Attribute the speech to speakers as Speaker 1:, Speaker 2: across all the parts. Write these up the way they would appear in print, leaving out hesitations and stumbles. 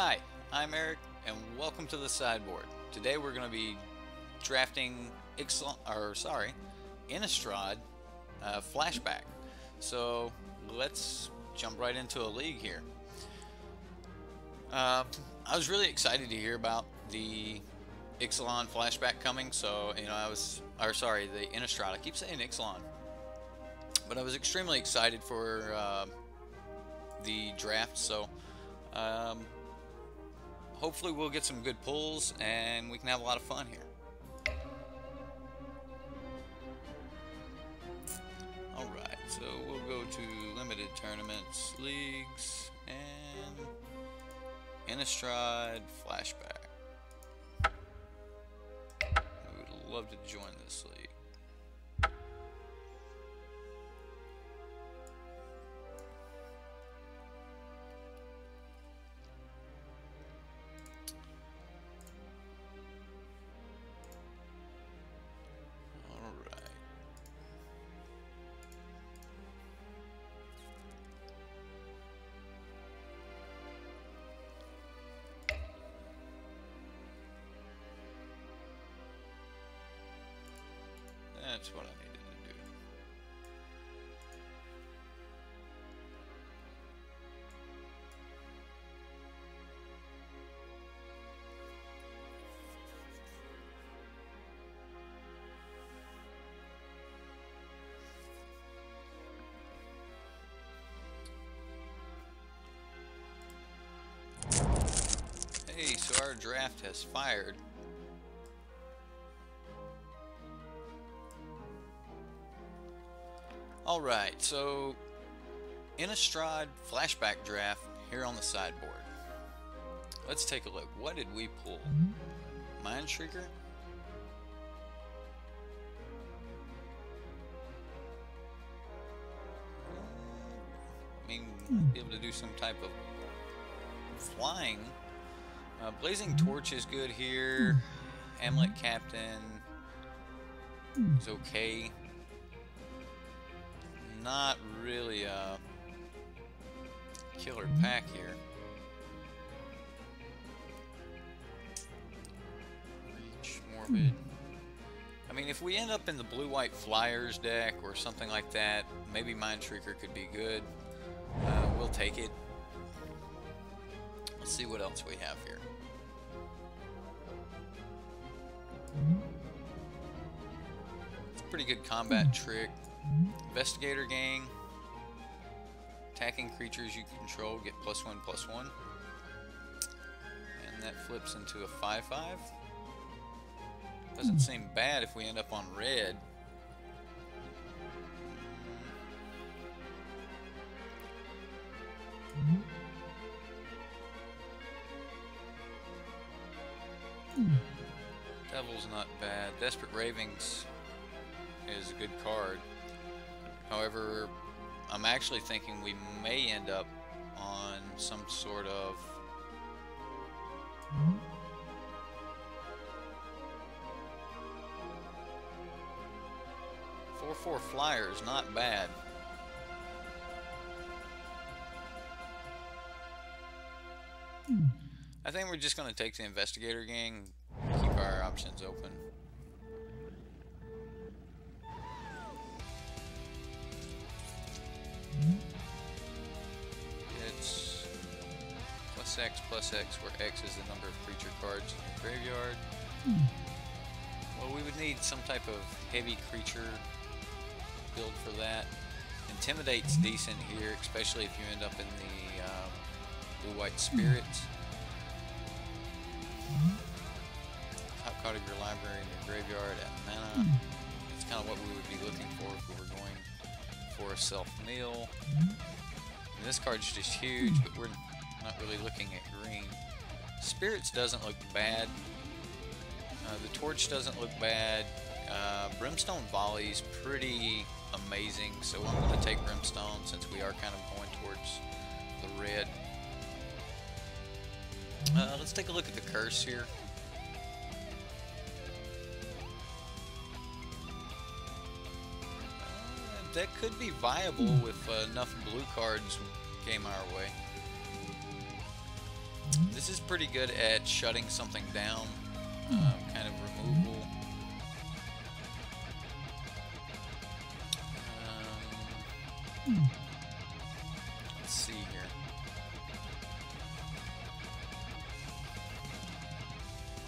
Speaker 1: Hi, I'm Eric, and welcome to the sideboard. Today we're going to be drafting Innistrad Flashback. So let's jump right into a league here. I was really excited to hear about the Ixalan Flashback coming. So the Innistrad. I keep saying Ixalan, but I was extremely excited for the draft. So. Hopefully we'll get some good pulls and we can have a lot of fun here. Alright, so we'll go to limited tournaments, leagues, and Innistrad Flashback. We would love to join this league. That's what I needed to do. Hey, so our draft has fired. Alright, so Innistrad Flashback draft here on the sideboard. Let's take a look. What did we pull? Manatraders? I mean, might be able to do some type of flying. Blazing Torch is good here. Hamlet Captain is okay. Not really a killer pack here. Reach, Morbid. I mean, if we end up in the blue-white Flyers deck or something like that, maybe Manatraders could be good. We'll take it. Let's see what else we have here. It's a pretty good combat trick. Investigator Gang. Attacking creatures you control get +1/+1. And that flips into a 5/5. Doesn't seem bad if we end up on red. Devil's not bad. Desperate Ravings is a good card. However, I'm actually thinking we may end up on some sort of four Flyers, not bad. I think we're just going to take the Investigator Gang, keep our options open. It's +X, where X is the number of creature cards in your graveyard. Well, we would need some type of heavy creature build for that. Intimidate's decent here, especially if you end up in the blue-white Spirits. Top card of your library in your graveyard at mana. That's kind of what we would be looking for if we were going for a self-mill. And this card's just huge, but we're not really looking at green. Spirits doesn't look bad. The Torch doesn't look bad. Brimstone Volley's pretty amazing, so I'm going to take Brimstone since we are kind of going towards the red. Let's take a look at the curse here. That could be viable if enough blue cards came our way. This is pretty good at shutting something down, kind of removal. Let's see here.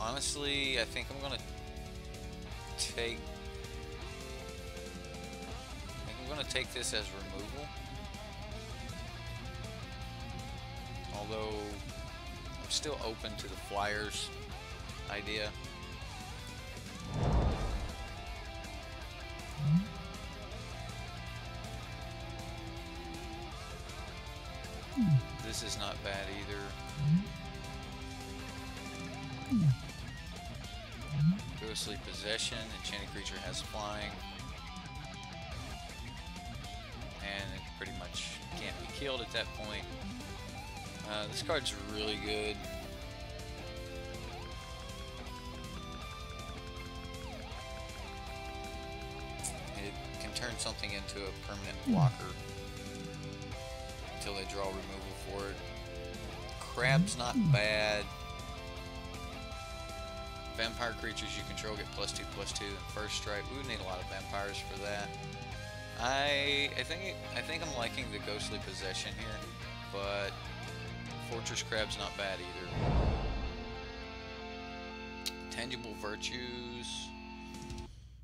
Speaker 1: Honestly, I think I'm gonna take this as removal. Although I'm still open to the flyers idea. This is not bad either. Ghostly Possession. Enchanted creature has flying. And it pretty much can't be killed at that point. This card's really good. It can turn something into a permanent blocker until they draw removal for it. Crab's not bad. Vampire creatures you control get +2/+2 in first strike. We would need a lot of vampires for that. I think I'm liking the Ghostly Possession here, but Fortress Crab's not bad either. Tangible Virtues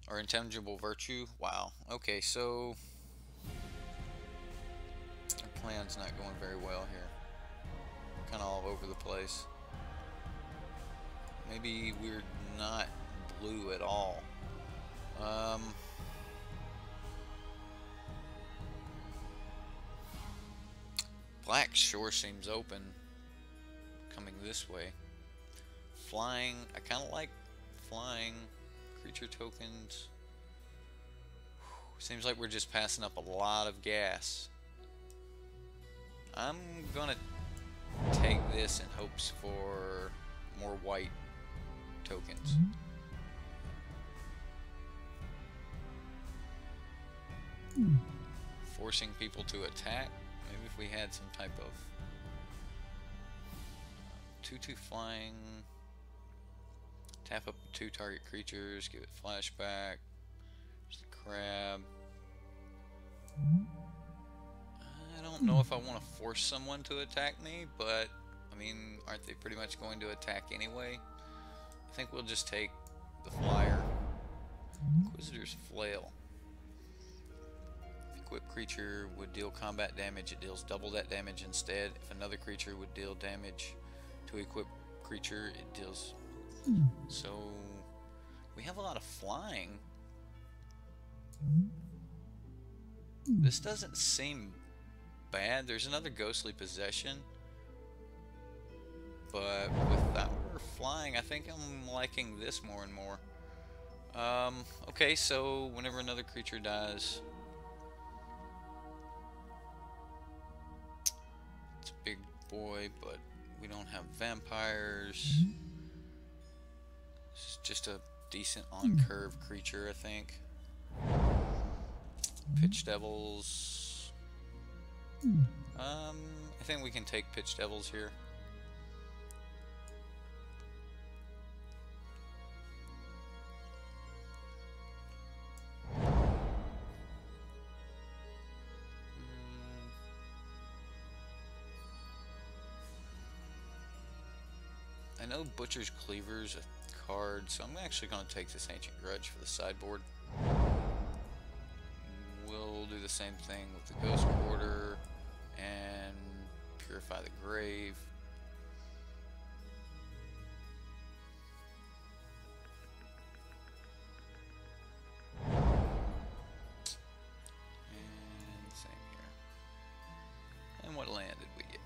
Speaker 1: or Intangible Virtue. Wow. Okay, so our plan's not going very well here. Kind of all over the place. Maybe we're not blue at all. Black sure seems open coming this way. Flying, I kind of like flying. Creature tokens. Seems like we're just passing up a lot of gas. I'm gonna take this in hopes for more white tokens. Forcing people to attack. Maybe if we had some type of 2/2 flying, tap up 2 target creatures, give it flashback. There's the crab. I don't know if I want to force someone to attack me, but I mean, aren't they pretty much going to attack anyway? I think we'll just take the flyer. Inquisitor's Flail. Equipped creature would deal combat damage, it deals double that damage instead. If another creature would deal damage to equipped creature, it deals. So we have a lot of flying. This doesn't seem bad. There's another Ghostly Possession, but without her flying, I think I'm liking this more and more. Okay, so whenever another creature dies, it's a big boy, but we don't have vampires. This is just a decent on-curve creature, I think. Pitch Devils. I think we can take Pitch Devils here. I know Butcher's Cleaver's a card, so I'm actually going to take this Ancient Grudge for the sideboard. We'll do the same thing with the Ghost Quarter and Purify the Grave. And same here. And what land did we get?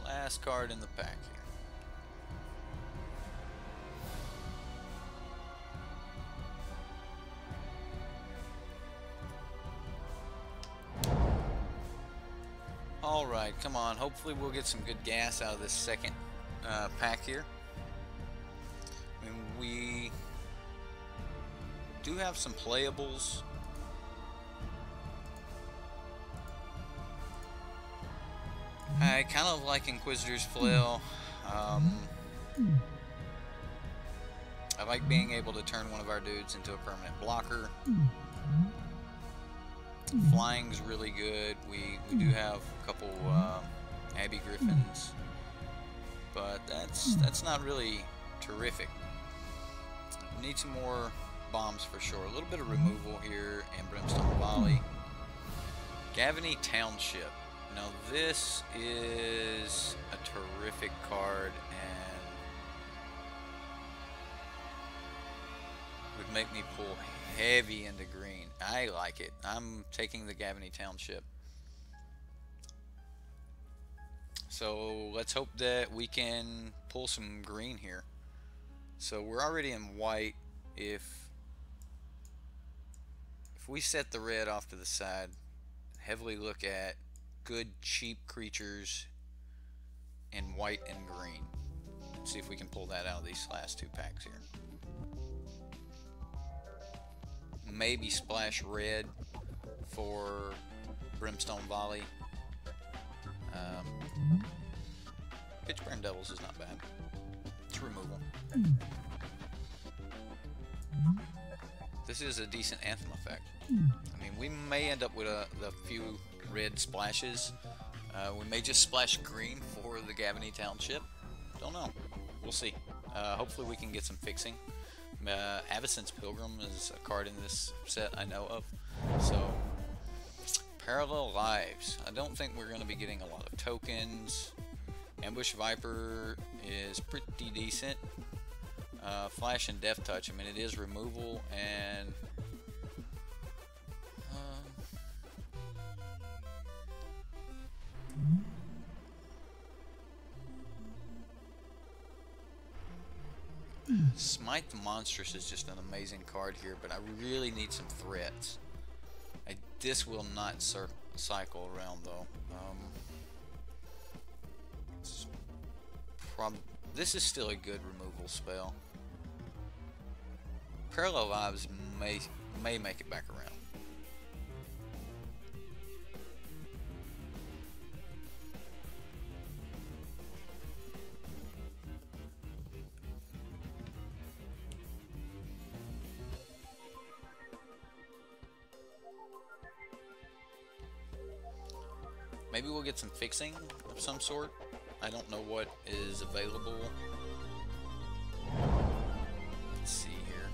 Speaker 1: Last card in the pack here. Alright, come on. Hopefully we'll get some good gas out of this second pack here. I mean, we do have some playables. I kind of like Inquisitor's Flail. I like being able to turn one of our dudes into a permanent blocker. Flying's really good. We do have a couple Abbey Griffins, but that's not really terrific. We need some more bombs for sure. A little bit of removal here and Brimstone Volley. Gavany Township. Now this is a terrific card and would make me pull heavy into green. I like it. I'm taking the Gavany Township. So let's hope that we can pull some green here. So we're already in white. If we set the red off to the side, heavily look at good cheap creatures in white and green. Let's see if we can pull that out of these last two packs here. Maybe splash red for Brimstone Volley. Pitchburn Devils is not bad. It's removal. This is a decent Anthem effect. I mean, we may end up with a few red splashes. We may just splash green for the Gavany Township. Don't know. We'll see. Hopefully we can get some fixing. Avacyn's Pilgrim is a card in this set I know of. So, Parallel Lives. I don't think we're going to be getting a lot of tokens. Ambush Viper is pretty decent. Flash and Death Touch, I mean, it is removal, and Smite the Monstrous is just an amazing card here, but I really need some threats. This will not cycle around though. This is still a good removal spell. Parallel Lives may make it back around. Maybe we'll get some fixing of some sort. I don't know what is available. Let's see here.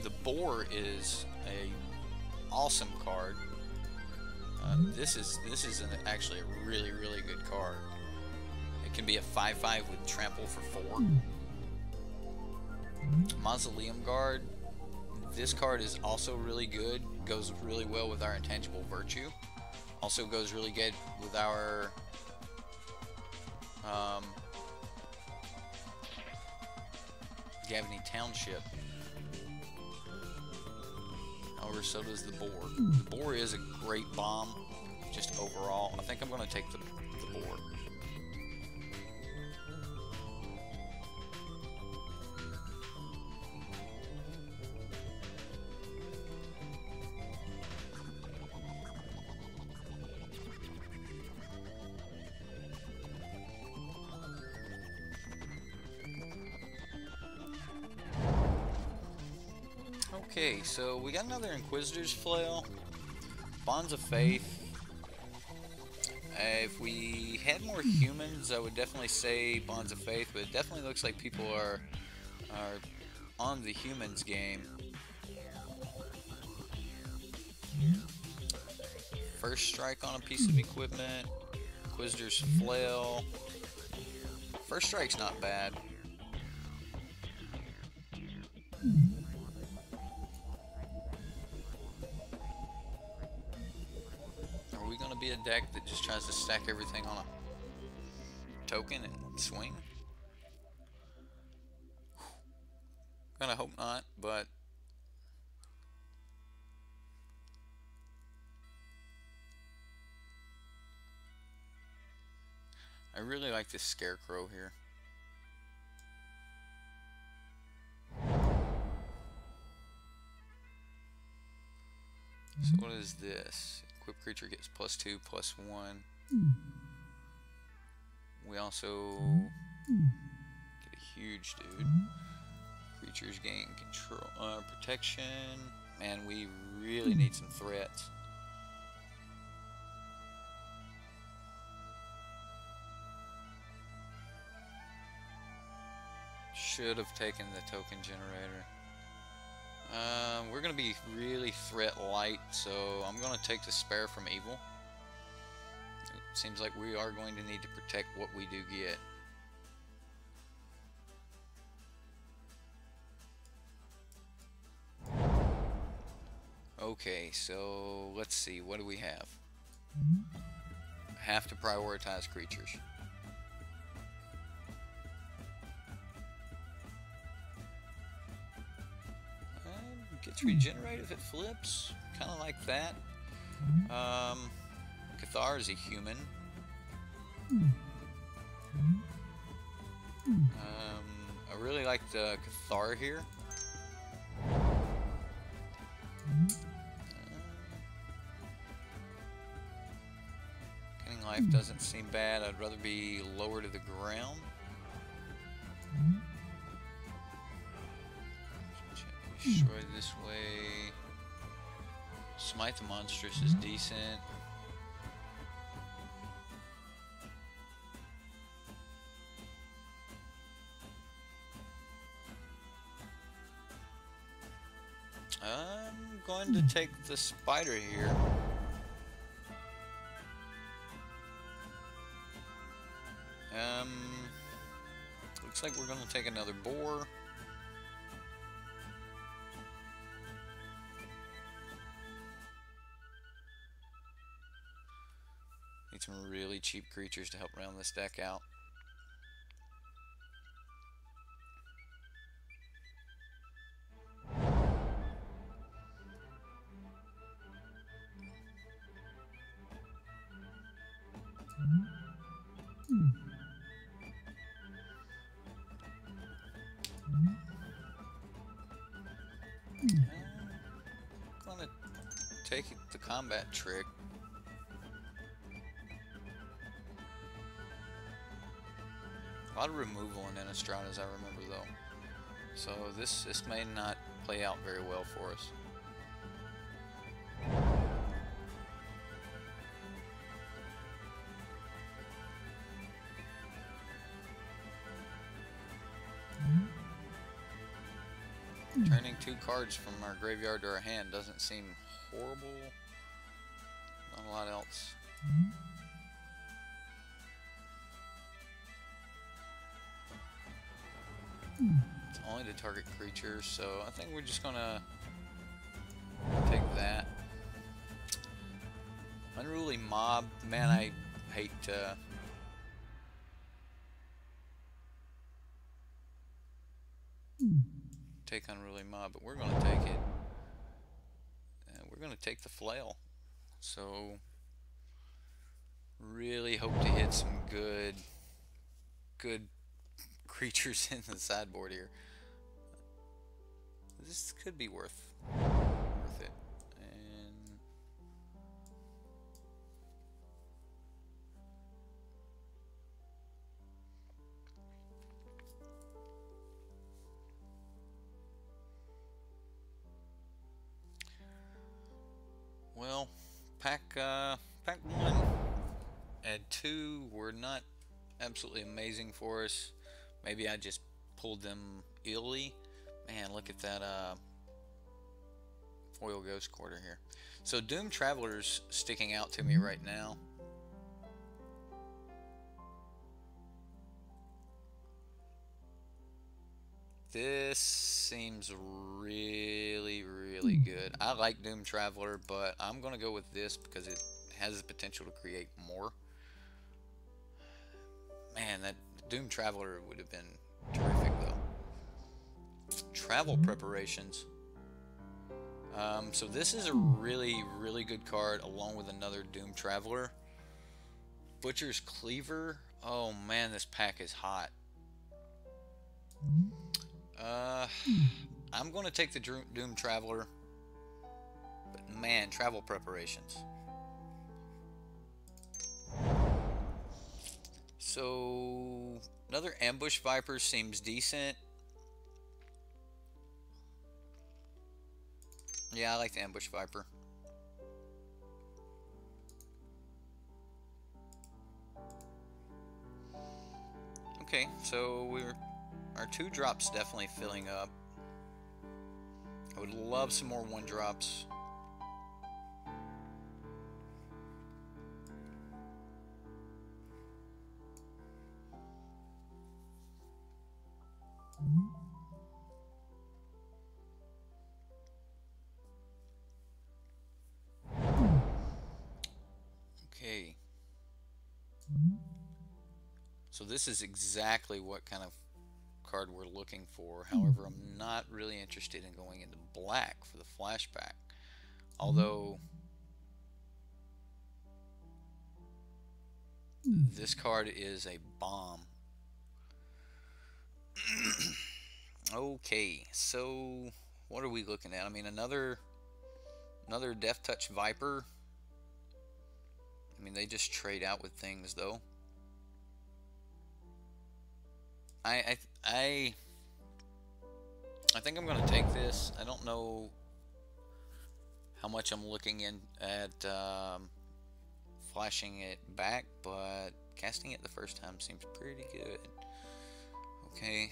Speaker 1: The Boar is a awesome card. This is actually a really good card. It can be a 5/5 with trample for 4. Mausoleum Guard. This card is also really good. Goes really well with our Intangible Virtue. Also goes really good with our Gavany Township. However, so does the Boar. The Boar is a great bomb, just overall. I think I'm going to take the Boar. Okay, so we got another Inquisitor's Flail, Bonds of Faith. If we had more humans, I would definitely say Bonds of Faith, but it definitely looks like people are on the humans game. First Strike on a piece of equipment, Inquisitor's Flail. First Strike's not bad. Be a deck that just tries to stack everything on a token and swing? Kinda hope not, but I really like this Scarecrow here. So what is this? Equipped creature gets +2, +1. We also get a huge dude. Creatures gain control, protection. Man, we really need some threats. Should have taken the token generator. We're gonna be really threat light, so I'm gonna take the spare from evil. It seems like we are going to need to protect what we do get. Okay, so let's see, what do we have? Have to prioritize creatures. Gets regenerated if it flips, kind of like that. Cathar is a human. I really like the Cathar here. Getting life doesn't seem bad. I'd rather be lower to the ground. Destroy this way. Smite the Monstrous is decent. I'm going to take the spider here. Looks like we're going to take another boar. Need some really cheap creatures to help round this deck out. I'm gonna take the combat trick. A lot of removal in Innistrad, as I remember, though. So this may not play out very well for us. Turning 2 cards from our graveyard to our hand doesn't seem horrible. Not a lot else. It's only to target creatures, so I think we're just gonna take that. Unruly Mob, man, I hate take Unruly Mob, but we're gonna take it. And we're gonna take the Flail. So really hope to hit some good creatures in the sideboard here. This could be worth it. And well, pack 1 and 2 were not absolutely amazing for us. Maybe I just pulled them illy. Man, look at that foil ghost quarter here. So Doom Traveler's sticking out to me right now. This seems really good. I like Doom Traveler, but I'm gonna go with this because it has the potential to create more. Man, that Doom Traveler would have been terrific though. Travel preparations. So this is a really good card along with another Doom Traveler. Butcher's Cleaver. Oh man, this pack is hot. I'm going to take the Doom Traveler. But man, travel preparations. So, another Ambush Viper seems decent. Yeah, I like the Ambush Viper. Okay, so our 2-drops definitely filling up. I would love some more 1-drops. Okay. So this is exactly what kind of card we're looking for. However, I'm not really interested in going into black for the flashback. Although this card is a bomb. Okay, so what are we looking at? I mean, another Death Touch Viper. I mean, they just trade out with things, though. I think I'm gonna take this. I don't know how much I'm looking in at flashing it back, but casting it the first time seems pretty good. Okay,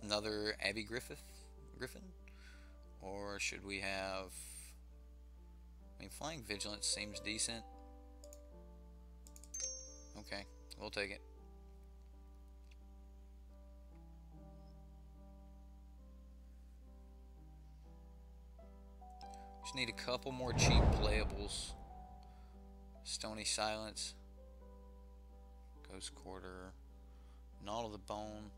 Speaker 1: another Abby Griffin, or should we have? I mean, Flying Vigilance seems decent. Okay, we'll take it. Just need a couple more cheap playables. Stony Silence, Ghost Quarter, Gnaw of the Bone.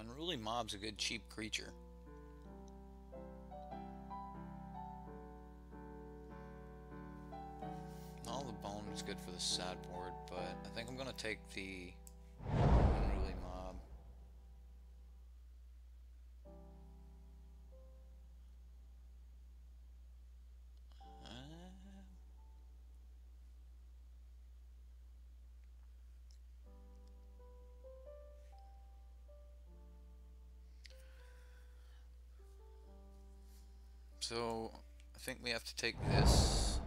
Speaker 1: Unruly Mob's a good cheap creature. Gnaw of the Bone is good for the sideboard, but I think I'm going to take the Unruly Mob. So, I think we have to take this.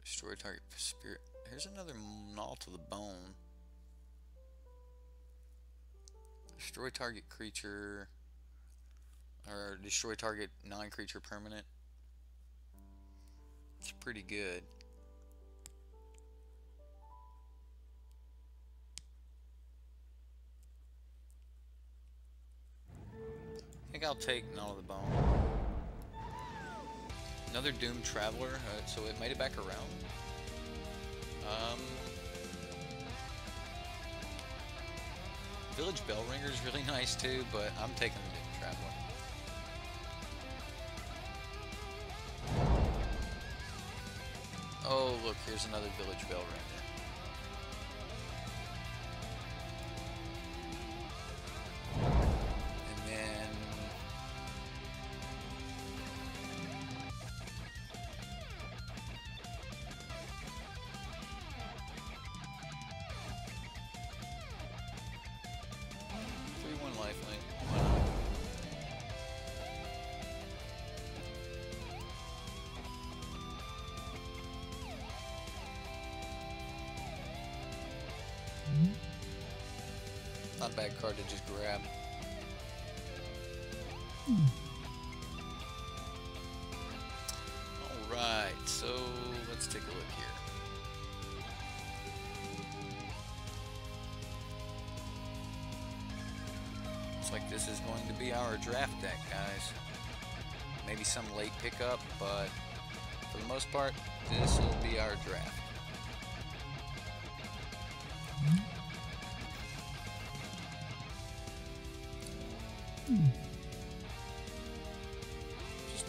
Speaker 1: Destroy target spirit. Here's another Gnaw to the Bone. Destroy target creature. Or destroy target non-creature permanent. It's pretty good. I think I'll take Gnaw of the Bone. Another Doom Traveler, so it made it back around. Village Bellringer is really nice too, but I'm taking the Doom Traveler. Oh, look, here's another Village Bellringer. And then... lifelink. Why not? Not a bad card to just grab. Alright, so let's take a look here. Looks like this is going to be our draft deck, guys. Maybe some late pickup, but for the most part, this will be our draft.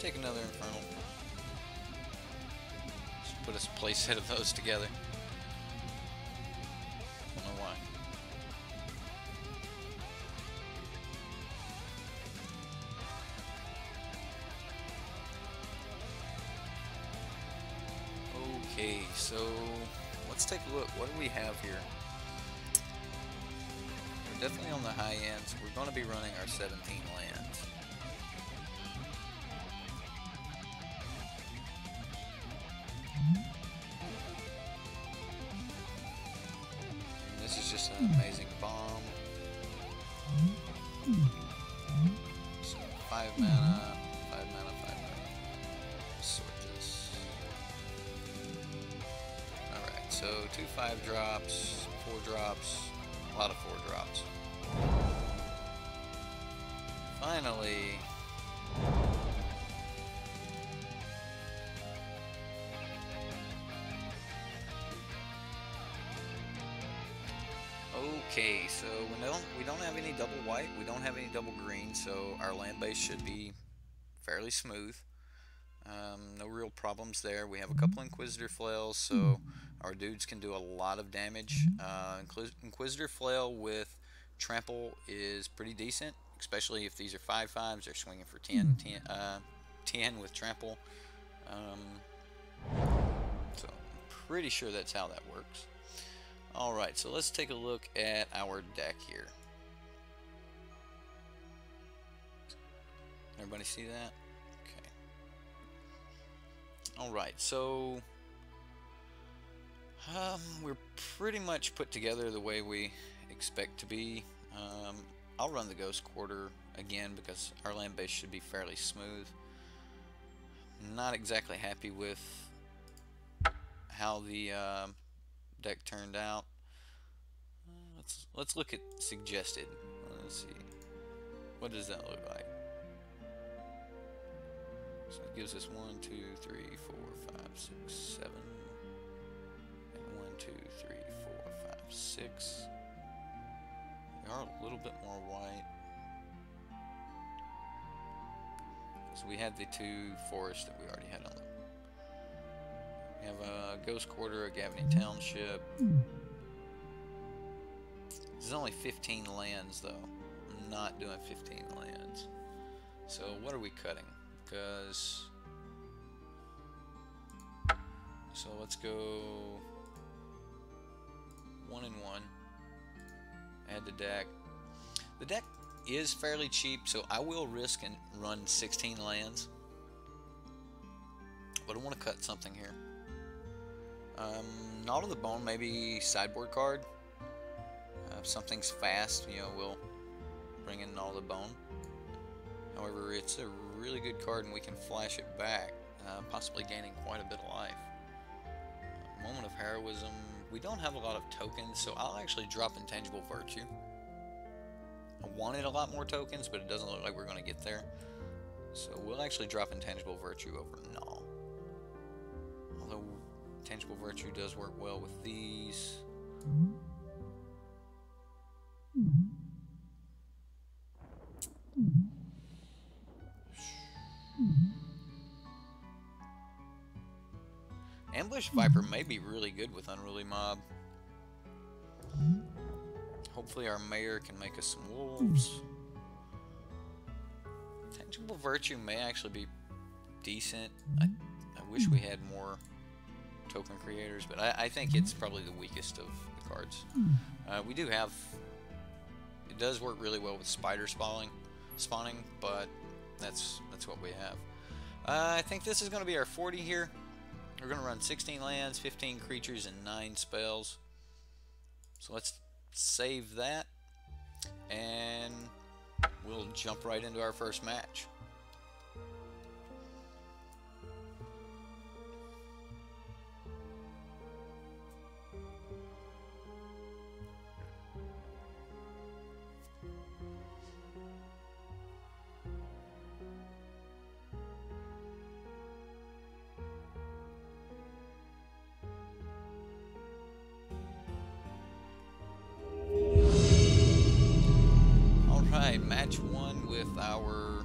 Speaker 1: take another Infernal. Just put us a play set of those together. Don't know why. Okay, so let's take a look. What do we have here? We're definitely on the high ends. We're going to be running our 17 lands. And this is just an amazing bomb. So 5 mana, 5 mana, 5 mana. Sort this. Alright, so 2 5-drops, 4 drops, a lot of 4 drops. Finally. Okay, so we don't have any double white, we don't have any double green, so our land base should be fairly smooth. No real problems there. We have a couple Inquisitor Flails, so our dudes can do a lot of damage. Inquisitor Flail with Trample is pretty decent, especially if these are 5/5s. They're swinging for 10 with Trample. So I'm pretty sure that's how that works. Alright, so let's take a look at our deck here. Everybody see that? Okay. Alright, so we're pretty much put together the way we expect to be. I'll run the Ghost Quarter again because our land base should be fairly smooth. Not exactly happy with how the deck turned out. Let's look at suggested. Let's see. What does that look like? So it gives us 1, 2, 3, 4, 5, 6, 7. And 1, 2, 3, 4, 5, 6. They are a little bit more white. So we had the 2 forests that we already had on them. We have a Ghost Quarter, a Gavany Township. This is only 15 lands though. I'm not doing 15 lands. So what are we cutting? Because so let's go 1 and 1. Add the deck. The deck is fairly cheap, so I will risk and run 16 lands. But I want to cut something here. Not of the Bone, maybe sideboard card. If something's fast, you know, we'll bring in All the Bone. However, it's a really good card and we can flash it back, possibly gaining quite a bit of life. Moment of Heroism. We don't have a lot of tokens, so I'll actually drop Intangible Virtue. I wanted a lot more tokens, but it doesn't look like we're going to get there. So we'll actually drop Intangible Virtue over Null. Although Intangible Virtue does work well with these. Ambush Viper may be really good with Unruly Mob. Hopefully our mayor can make us some wolves. Tangible Virtue may actually be decent. I wish we had more token creators, but I think it's probably the weakest of the cards. We do have... It does work really well with spider spawning, but that's what we have. I think this is going to be our 40 here. We're going to run 16 lands, 15 creatures, and 9 spells. So let's save that, and we'll jump right into our first match. Match 1 with our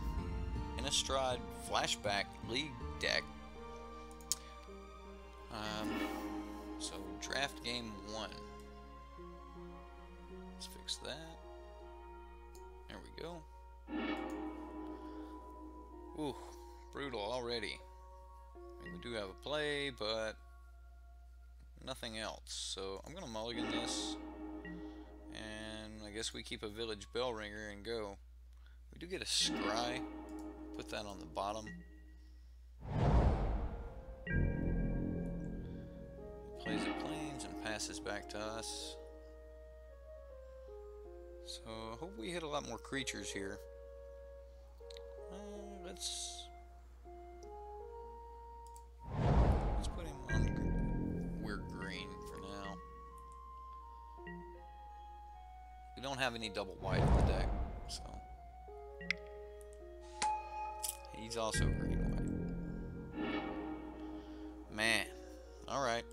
Speaker 1: Innistrad Flashback League deck. So draft game 1. Let's fix that. There we go. Ooh, brutal already. I mean, we do have a play, but nothing else. So I'm gonna mulligan this, and I guess we keep a village bell ringer and go. We do get a scry. Put that on the bottom. Plays the plains and passes back to us. So I hope we hit a lot more creatures here. Let's put him on. We're green for now. We don't have any double white in the deck, so he's also green white. Man, all right.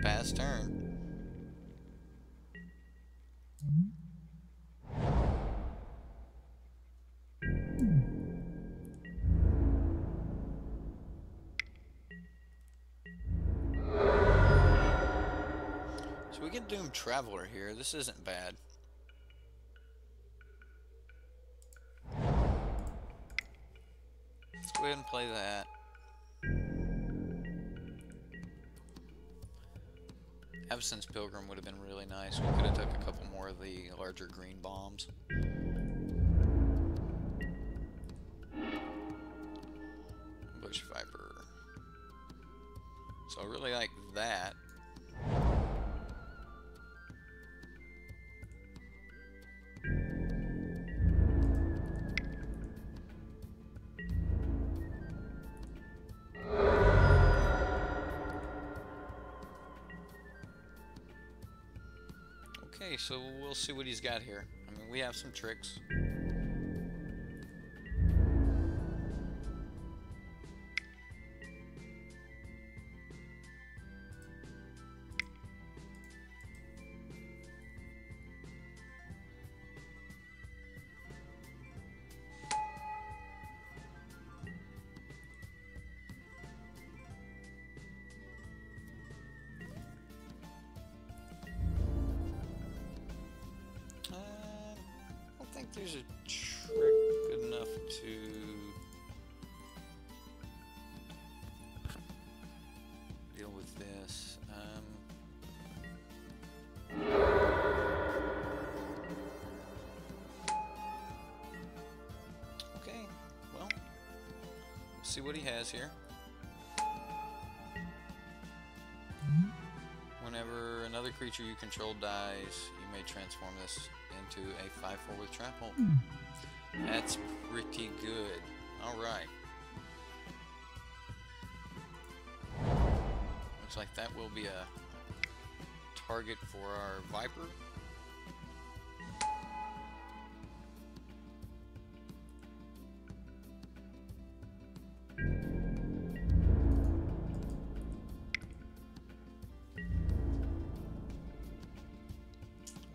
Speaker 1: Pass turn. So we get Doomed Traveler here. This isn't bad. Let's go ahead and play that. Absence Pilgrim would have been really nice. We could have took a couple more of the larger green bombs. Bush Viper. So I really like that. Okay, so we'll see what he's got here. I mean, we have some tricks. I think there's a trick good enough to deal with this. Okay, well, let's see what he has here. Whenever another creature you control dies, you may transform this into a 5/4 with trample. That's pretty good. Alright. Looks like that will be a target for our Viper.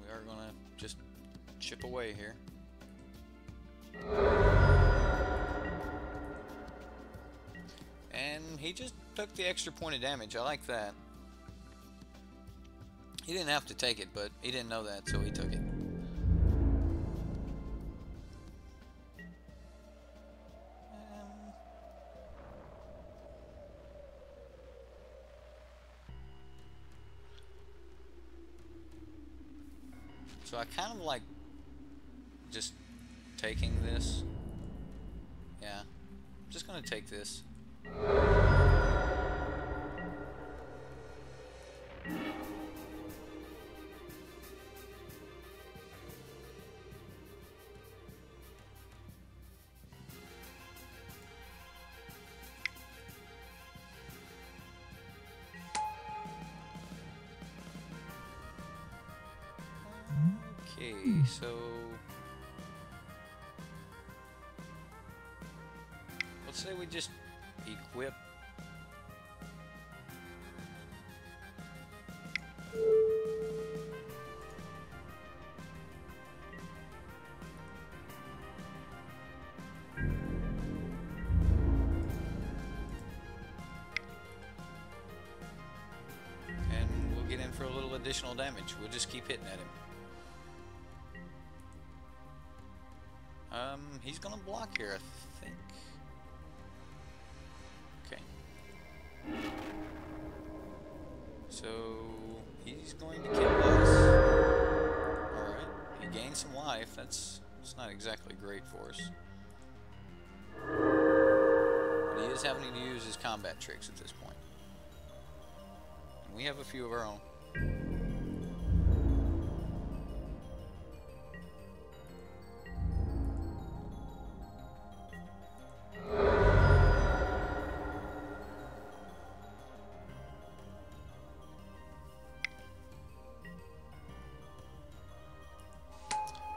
Speaker 1: We are gonna just chip away here. And he just took the extra point of damage. I like that. He didn't have to take it, but he didn't know that, so he took it. So I kind of like just taking this. Yeah, I'm just gonna take this. Okay, so let's say we just equip. we'll get in for a little additional damage. We'll just keep hitting at him. He's gonna block here, I think. Okay. So he's going to kill us. Alright. He gained some life. It's not exactly great for us. But he is having to use his combat tricks at this point. And we have a few of our own.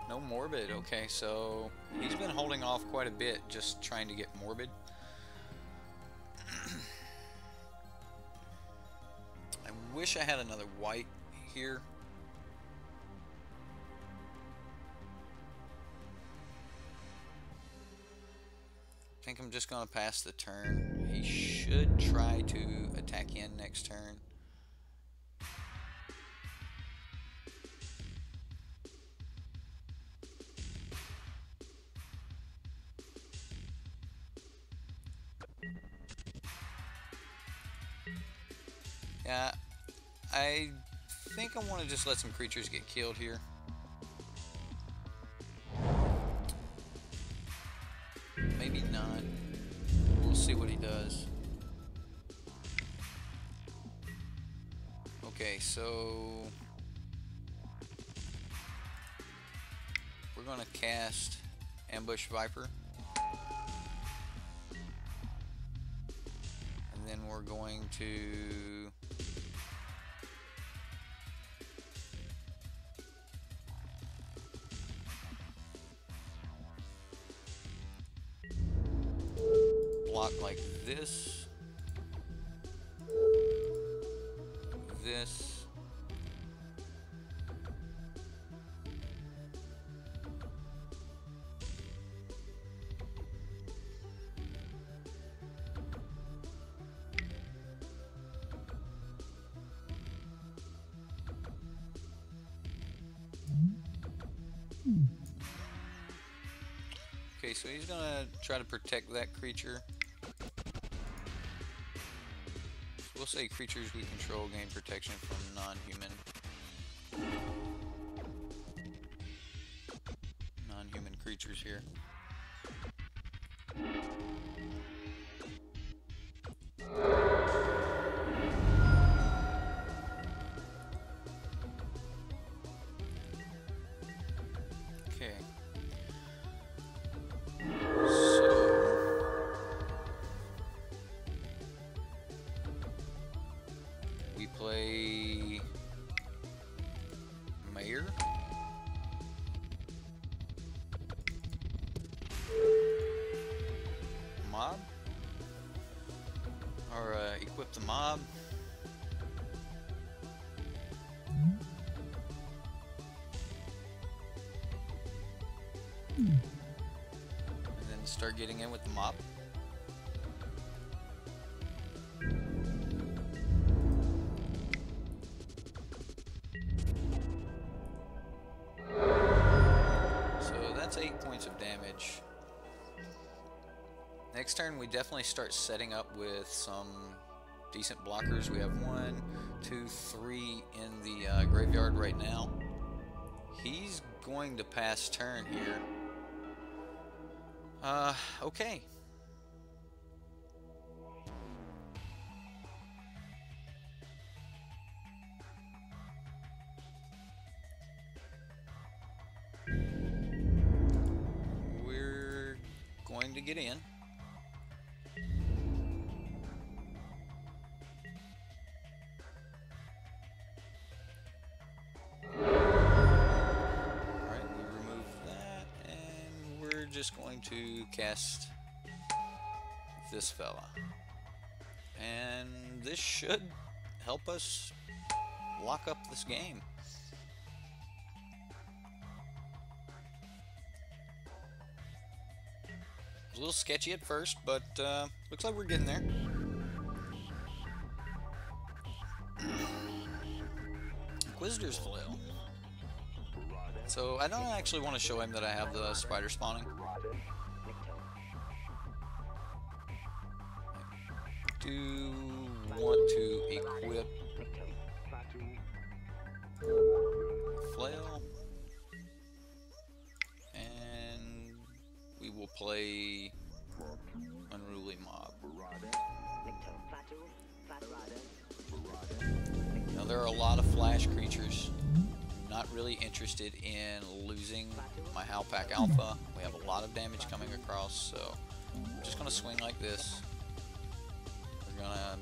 Speaker 1: No morbid. Okay, so he's been holding off quite a bit, just trying to get morbid. I wish I had another white here. I think I'm just going to pass the turn. He should try to attack in next turn. Yeah, I think I want to just let some creatures get killed here. Maybe not. We'll see what he does. Okay, so we're going to cast Ambush Viper. And then we're going to block like this, this, okay, so he's gonna try to protect that creature. We'll say creatures we control gain protection from non-human creatures here. Okay. Play Mayor. Mob. Or equip the mob. And then start getting in with the mob. That's 8 points of damage. Next turn we definitely start setting up with some decent blockers. We have 1, 2, 3 in the graveyard right now. He's going to pass turn here. Okay. Going to get in. Alright, we remove that, and we're just going to cast this fella. And this should help us lock up this game. A little sketchy at first, but looks like we're getting there. Inquisitor's Flail. So I don't actually want to show him that I have the spider spawning. I do want to equip Flail, and we will play Unruly Mob. Now there are a lot of flash creatures. Not really interested in losing my Howlpack Alpha. We have a lot of damage coming across, so I'm just going to swing like this. We're going to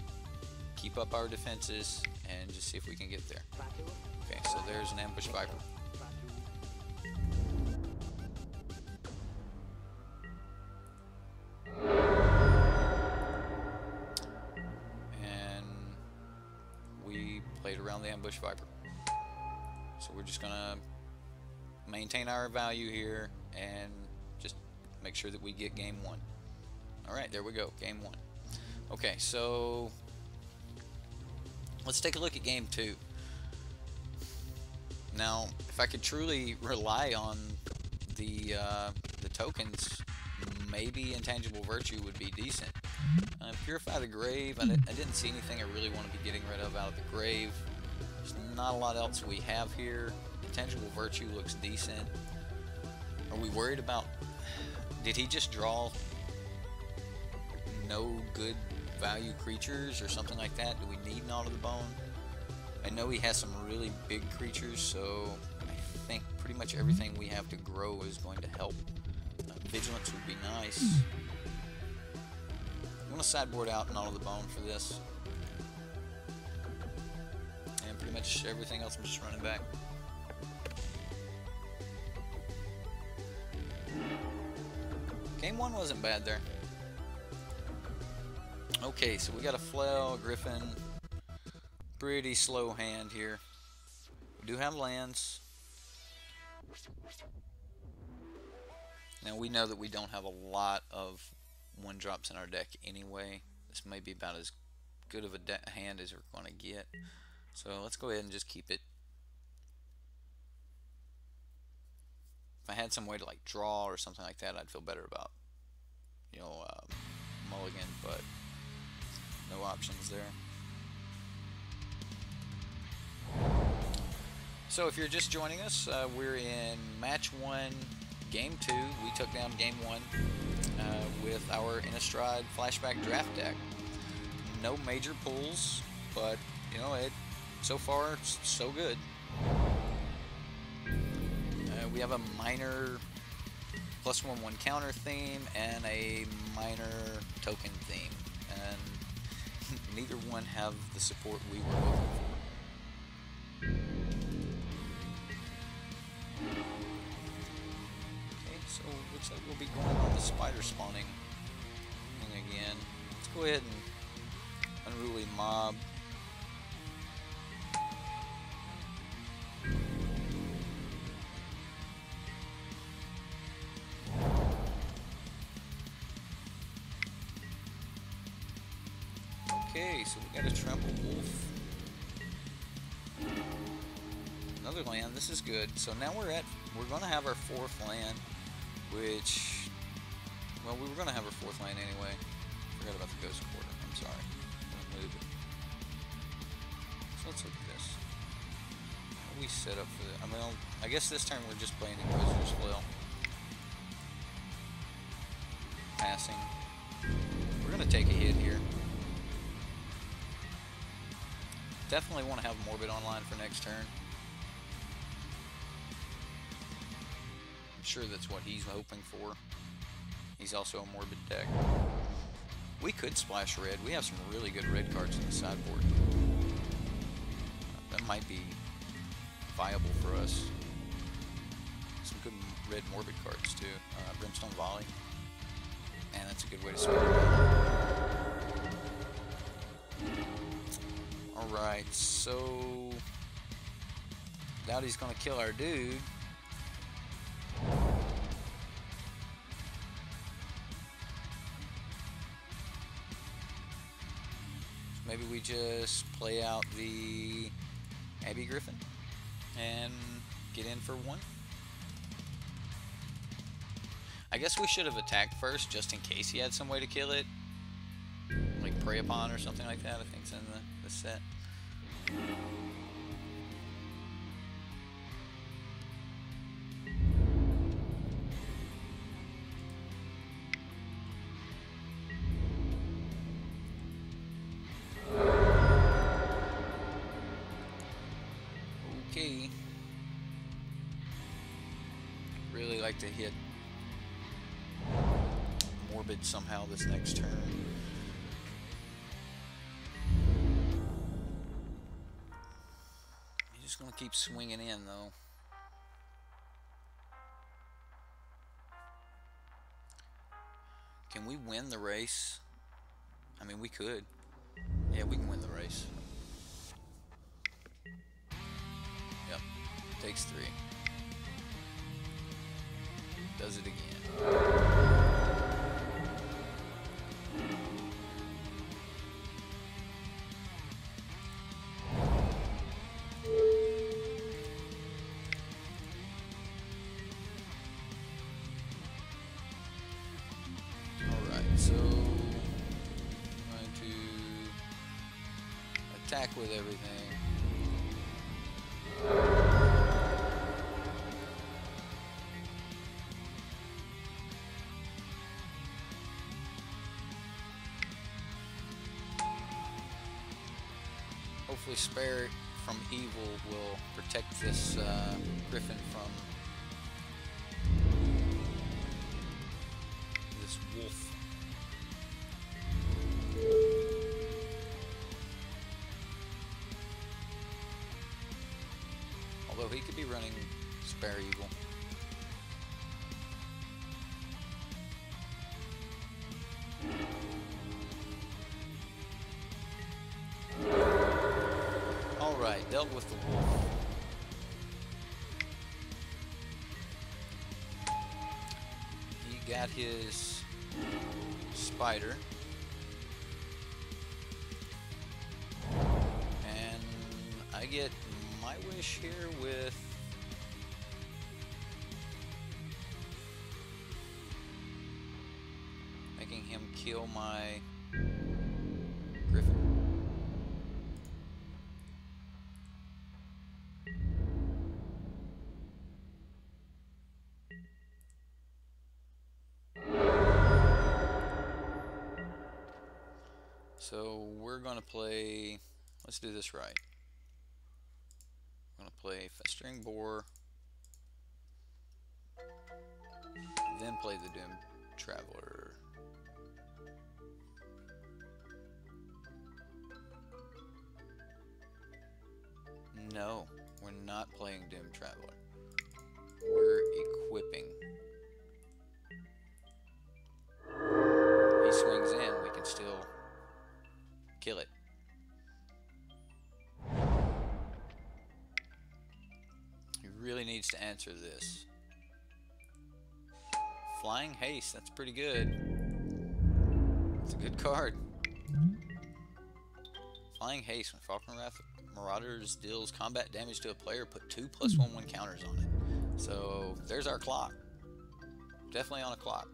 Speaker 1: keep up our defenses and just see if we can get there. Okay, so there's an Ambush Viper. And we played around the Ambush Viper. So we're just gonna maintain our value here and just make sure that we get game one. Alright, there we go, game one. Okay, so let's take a look at game two. Now, if I could truly rely on the tokens, maybe Intangible Virtue would be decent. Purify the Grave, I didn't see anything I really want to be getting rid of out of the grave. There's not a lot else we have here. Intangible Virtue looks decent. Are we worried about... Did he just draw no good value creatures or something like that? Do we need Knot of the Bone? I know he has some really big creatures, so I think pretty much everything we have to grow is going to help. Vigilance would be nice. I'm going to sideboard out Knot of the Bone for this. And pretty much everything else I'm just running back. Game one wasn't bad there. Okay, so we got a Flail, Griffin. Pretty slow hand here. We do have lands. Now we know that we don't have a lot of 1-drops in our deck anyway. This may be about as good of a hand as we're going to get. So let's go ahead and just keep it. If I had some way to like draw or something like that, I'd feel better about, you know, mulligan, but no options there. So if you're just joining us, we're in match 1, game 2. We took down game 1 with our Innistrad Flashback draft deck. No major pulls, but you know, so far so good. We have a minor +1/1 counter theme and a minor token theme, and neither one have the support we were looking for. Okay, so looks like we'll be going on the spider spawning thing again. Let's go ahead and Unruly Mob. Okay, so we got a Trample Wolf. Another land, this is good. So now we're going to have our 4th land, which, well, we were going to have our 4th land anyway. Forgot about the Ghost Quarter, I'm sorry. I'm going to move it. So let's look at this. What do we set up for that? I mean, I guess this turn we're just playing Inquisitor's Flail. Passing. We're going to take a hit here. Definitely want to have Morbid online for next turn. I'm sure that's what he's hoping for. He's also a Morbid deck. We could splash red. We have some really good red cards in the sideboard. That might be viable for us. Some good red Morbid cards too. Brimstone Volley. And that's a good way to spend it. Alright, so doubt he's gonna kill our dude. So maybe we just play out the Abbey Griffin. and get in for one. I guess we should have attacked first, just in case he had some way to kill it. Like prey upon or something like that, I think it's in the set. Okay. Really like to hit Morbid somehow this next turn. He's just gonna keep swinging in though. Can we win the race? I mean, we could. Yeah, we can win the race. Yep. Takes 3. Does it again. So, I'm going to attack with everything. Hopefully Spare from Evil will protect this Griffin from this wolf. Although he could be running Spare Evil. Alright, dealt with the wolf. He got his spider. And I get my wish here with making him kill my Griffin. So we're gonna play, let's do this right. I'm gonna play Festering Boar, then play the Doom Traveler. No, we're not playing Doom Traveler. We're equipping. He swings in, we can still kill it. He really needs to answer this. Flying Haste, that's pretty good. It's a good card. Flying Haste, when Falcon Wrath Marauders deals combat damage to a player, put 2+1/1 counters on it. So there's our clock. Definitely on a clock.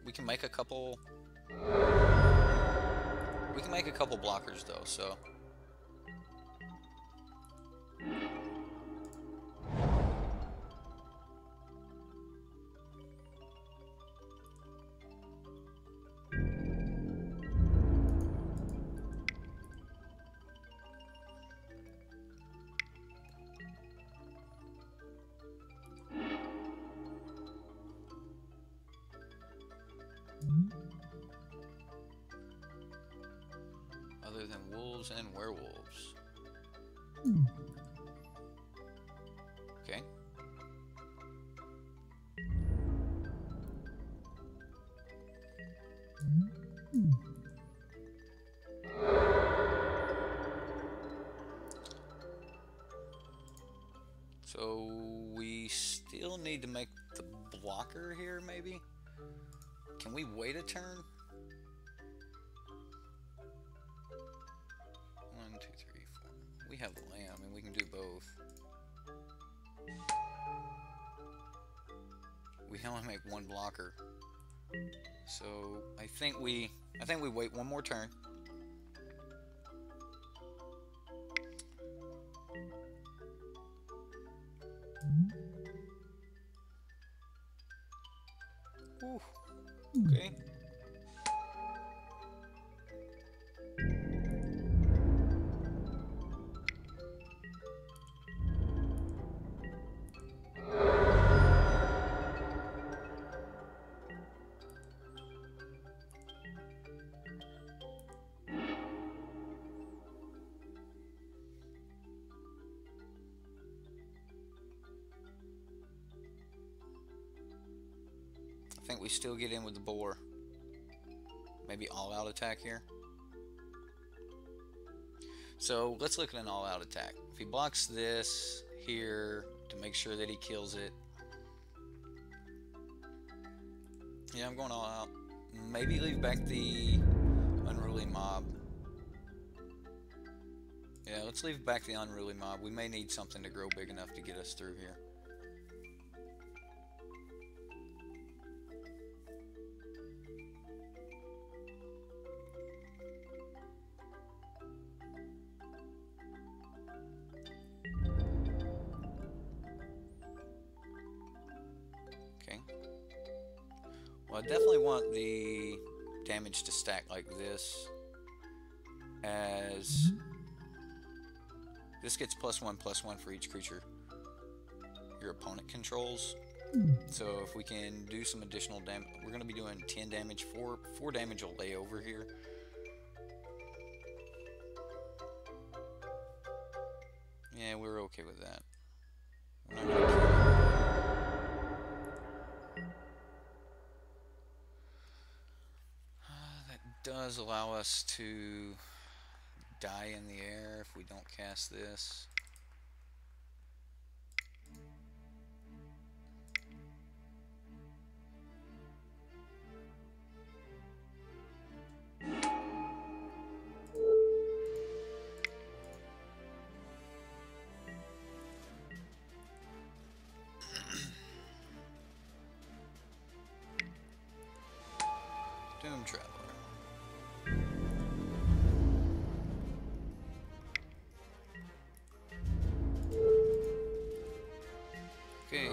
Speaker 1: We can make a couple. We can make a couple blockers though. So. Other than wolves and werewolves. Okay. So we still need to make the blocker here, maybe? Can we wait a turn? 1, 2, 3, 4. We have the land. I mean, we can do both. We only make one blocker. So I think we wait one more turn. Ooh. Okay. I think we still get in with the boar. Maybe all-out attack here. So let's look at an all-out attack. If he blocks this here to make sure that he kills it. Yeah, I'm going all out. Maybe leave back the unruly mob. Yeah, let's leave back the unruly mob. We may need something to grow big enough to get us through here. Well, I definitely want the damage to stack like this, as this gets +1/+1 for each creature your opponent controls. So if we can do some additional damage, we're going to be doing 10 damage. 4 damage will lay over here. Yeah, we're okay with that. We're not gonna kill it. Does allow us to die in the air if we don't cast this. Doom Traveler. Okay.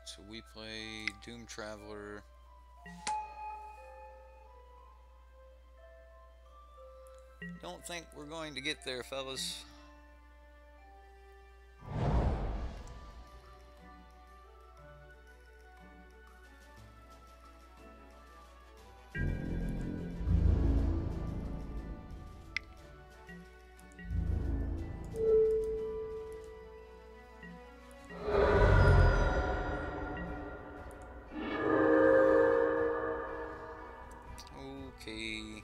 Speaker 1: So we play Doom Traveler. Don't think we're going to get there, fellas. Okay.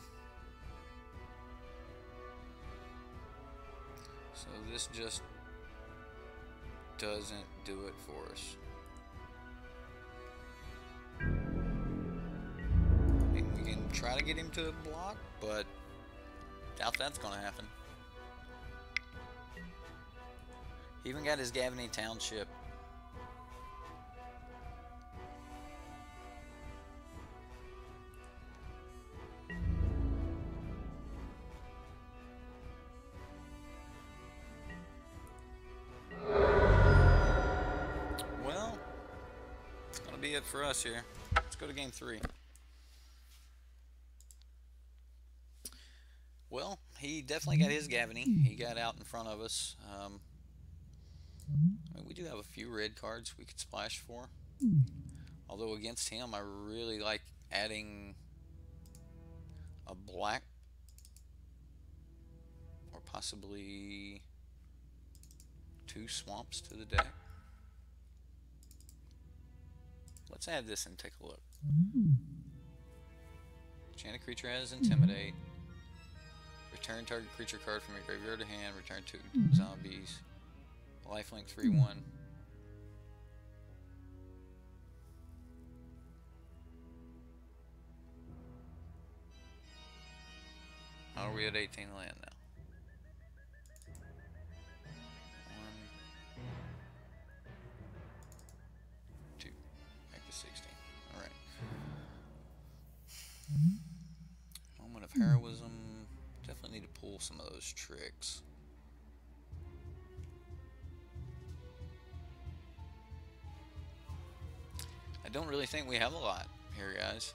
Speaker 1: So this just doesn't do it for us. I mean, we can try to get him to block, but doubt that's gonna happen. He even got his Gavany Township. Well, it's gonna be it for us here. It's Let's go to game 3. Well, he definitely got his Gavany. He got out in front of us. I mean, we do have a few red cards we could splash for. Although against him, I really like adding a black or possibly 2 swamps to the deck. Let's add this and take a look. Enchanted creature has Intimidate. Return target creature card from your graveyard to hand. Return 2 zombies. Lifelink 3/1. How are we at 18 land now? 1, 2, back to 16. Alright. Moment of Heroism. Definitely need to pull some of those tricks. I don't really think we have a lot here, guys.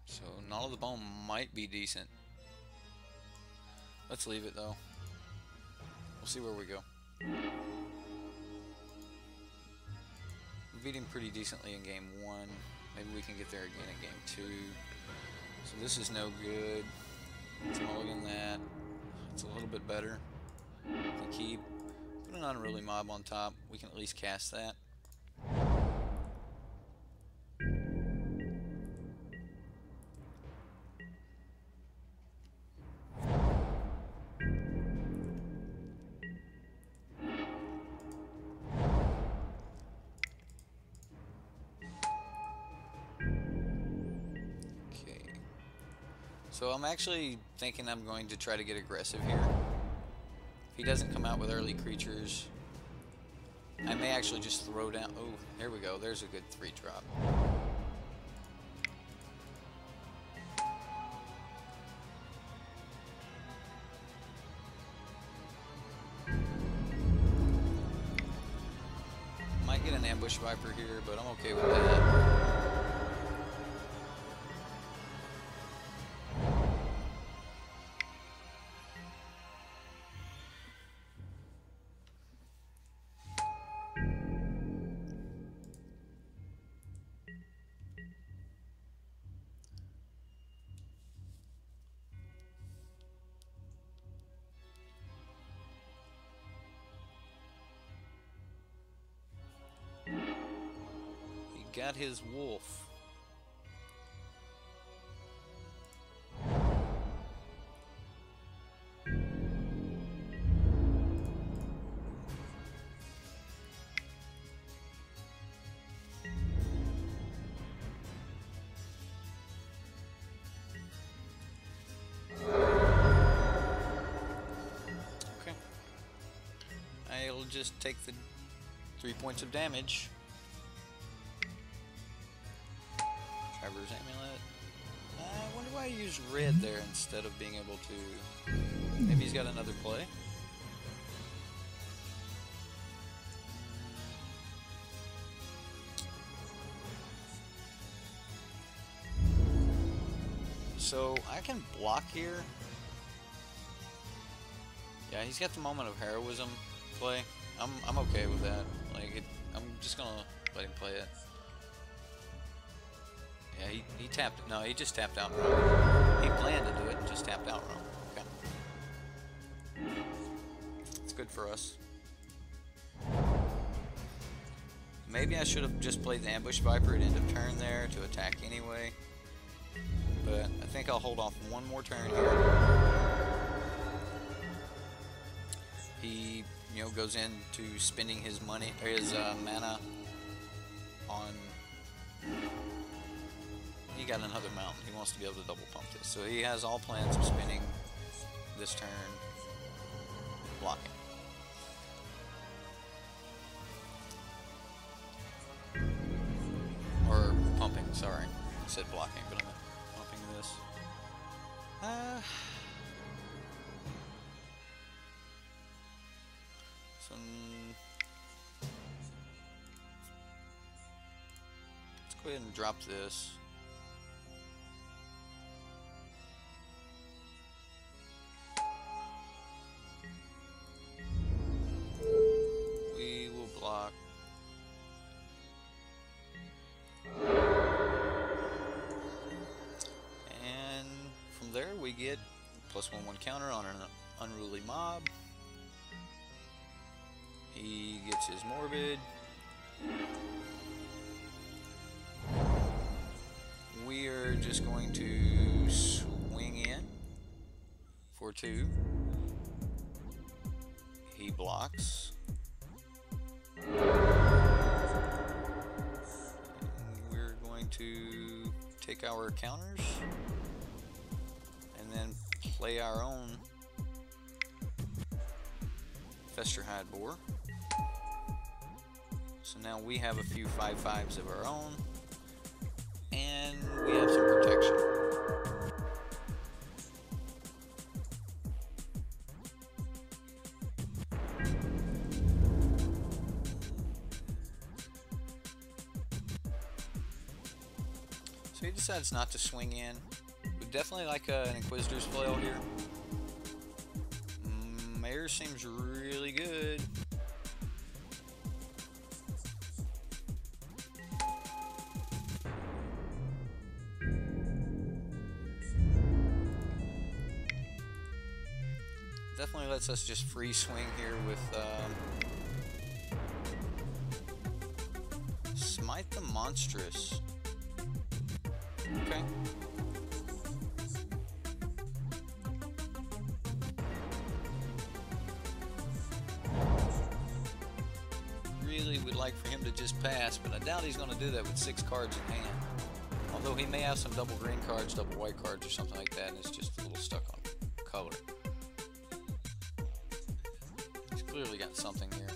Speaker 1: So, Gnaw of the Bone might be decent. Let's leave it, though. We'll see where we go. We beat him pretty decently in game 1. Maybe we can get there again in game 2. So this is no good. Let's mulligan that. It's a little bit better. We can keep. Put an Unruly Mob on top. We can at least cast that. So I'm actually thinking I'm going to try to get aggressive here. If he doesn't come out with early creatures, I may actually just throw down... Oh, here we go. There's a good 3-drop. Might get an Ambush Viper here, but I'm okay with that. Got his wolf. Okay. I'll just take the 3 points of damage. Traveler's Amulet. I wonder why I use red there instead of being able to... Maybe he's got another play? So, I can block here. Yeah, he's got the Moment of Heroism play. I'm okay with that. Like, I'm just gonna let him play it. Yeah, he tapped... No, he just tapped out wrong. He planned to do it and just tapped out wrong. Okay. It's good for us. Maybe I should have just played the Ambush Viper at end of turn there to attack anyway. But I think I'll hold off one more turn here. He, you know, goes into spending his money, or his mana on... He got another mountain. He wants to be able to double pump this. So he has all plans of spending this turn blocking. Or pumping, sorry. I said blocking, but I meant pumping this. Go ahead and drop this. We will block. And from there we get +1/1 counter on an unruly mob. He gets his morbid. We are just going to swing in for 2. He blocks. And we're going to take our counters and then play our own Festerhide Boar. So now we have a few 5/5s of our own, and we have some protection. So he decides not to swing in. Would definitely like an Inquisitor's Flail here. Mayor seems really good. Definitely lets us just free swing here with Smite the Monstrous. Okay. Really would like for him to just pass, but I doubt he's going to do that with 6 cards in hand. Although he may have some double green cards, double white cards, or something like that, and it's just a little stuck on color. He's clearly got something here.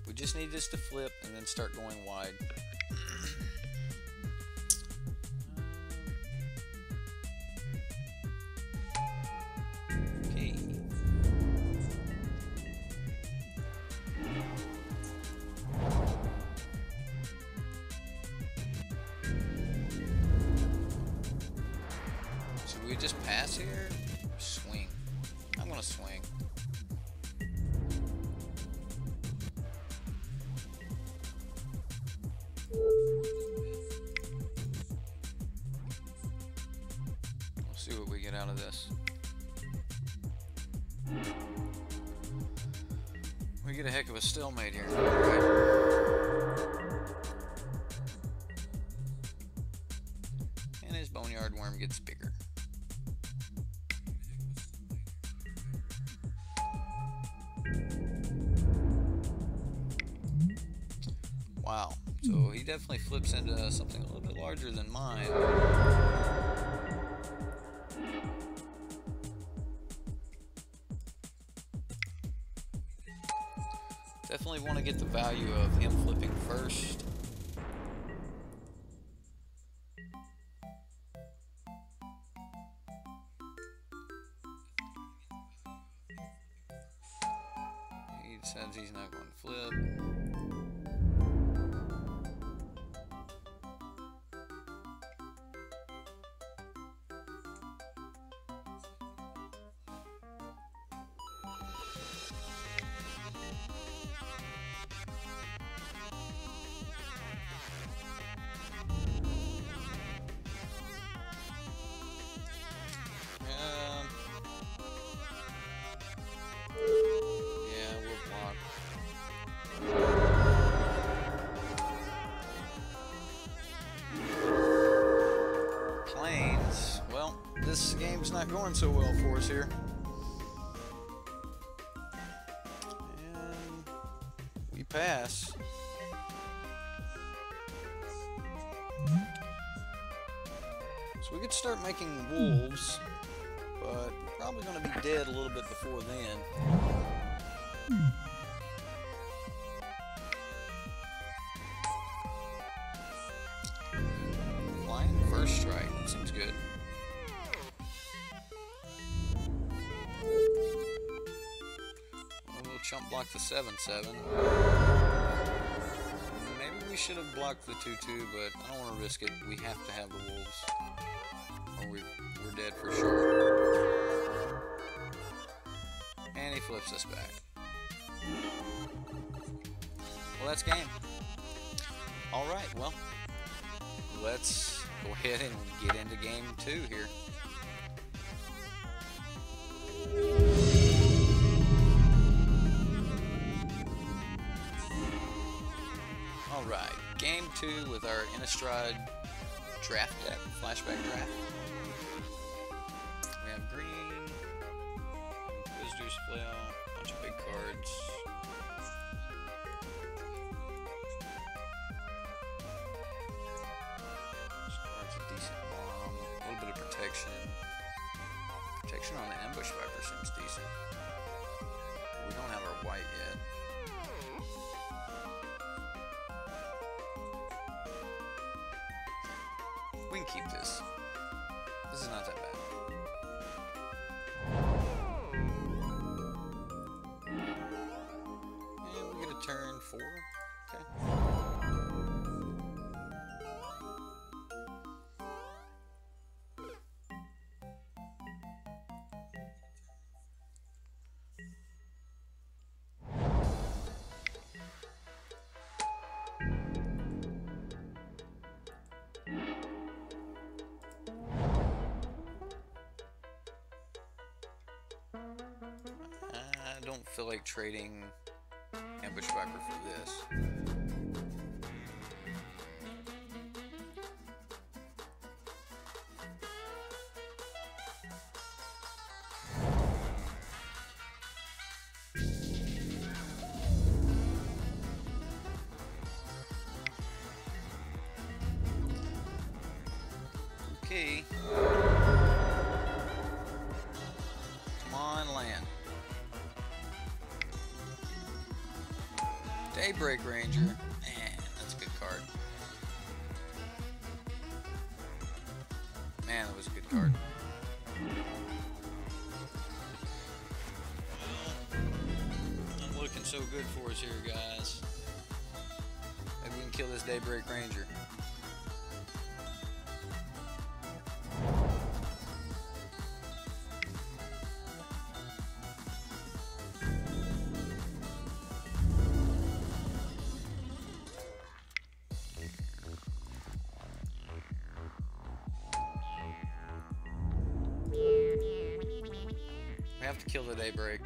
Speaker 1: We just need this to flip and then start going wide. We just pass here? Swing. I'm gonna swing. We'll see what we get out of this. We get a heck of a stalemate here. And his Boneyard Worm gets bigger. Wow, so he definitely flips into something a little bit larger than mine. Definitely want to get the value of him flipping first. He decides he's not going to flip. This game's not going so well for us here. And we pass. So we could start making wolves, but we're probably going to be dead a little bit before then. Flying first strike seems good. chump block the 7-7. Maybe we should have blocked the 2-2, but I don't want to risk it. We have to have the wolves, or we're dead for sure. And he flips us back. Well, that's game. Alright, well, let's go ahead and get into game 2 here. Alright, game 2 with our Innistrad draft deck, flashback draft. We have green, Visitors Flail, bunch of big cards. This card's a decent bomb, a little bit of protection. Protection on the Ambush Viper seems decent. We don't have our white yet. We can keep this. This is not that bad. And we get a turn 4. Okay. I don't feel like trading Ambush Viper for this. Okay. Come on, land. Daybreak Ranger. Man, that's a good card. Man, that was a good card. Well, not looking so good for us here, guys. Maybe we can kill this Daybreak Ranger. We have to kill the Daybreak.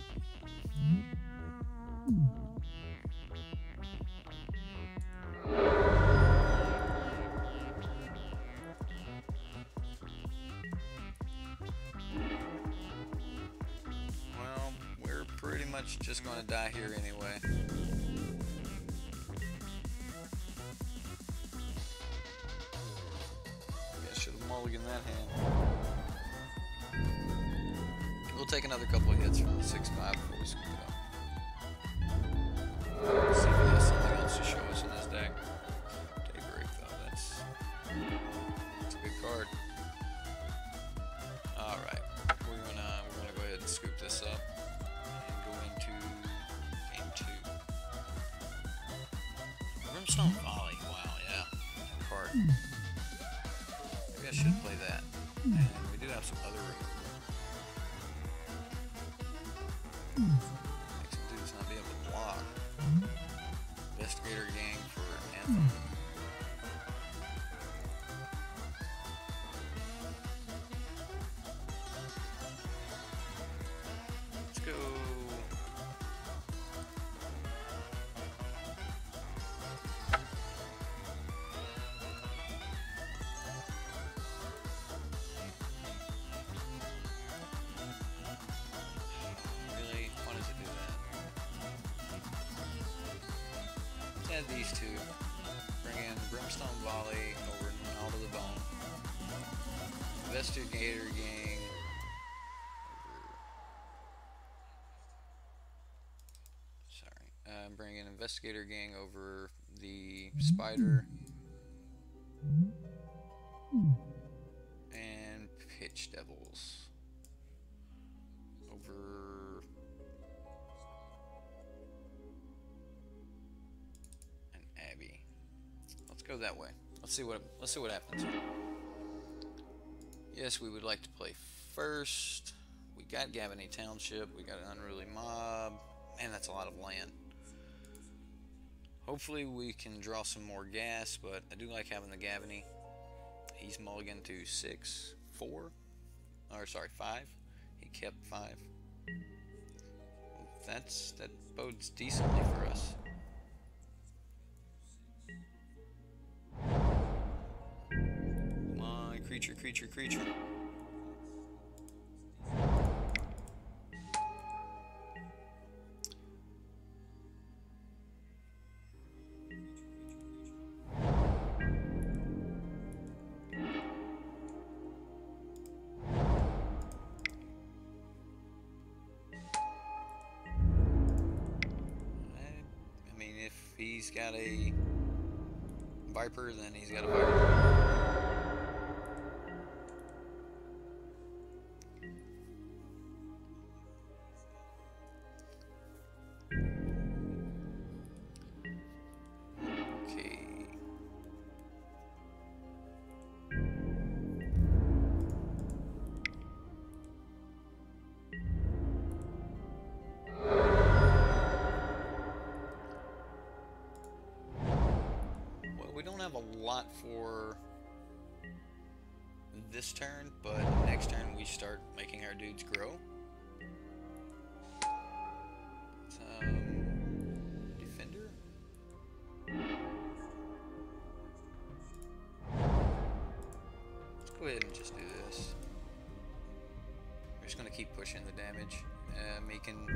Speaker 1: Well, we're pretty much just gonna die here anyway. I should have mulliganed that hand. We'll take another couple of hits from the 6-5 before we scoop it up. Let's see if he has something else to show us in this deck. Daybreak, though, that's a good card. Alright, we're gonna go ahead and scoop this up and go into game 2. Brimstone Volley, wow, yeah, good card. Maybe I should play that. And we do have some other removal. Makes some dudes not be able to block. Investigator Gang for Anthem. Let's go. Really? Why does it do that? Let's add these two. Bring in Brimstone Volley over All to the Bone. Investigator Gang over. Bring in Investigator Gang over the Spider. And Pitch Devils over Go that way. Let's see what happens. Yes, we would like to play first. We got Gavany Township. We got an unruly mob. Man, that's a lot of land. Hopefully we can draw some more gas, but I do like having the Gavany. He's mulligan to 6, 4, or sorry, 5. He kept 5. That bodes decently for us. Come on, creature, creature, creature. He's got a Viper, then he's got a Viper. Okay. We don't have a lot for this turn, but next turn we start making our dudes grow. Defender. Let's go ahead and just do this. We're just gonna keep pushing the damage. He can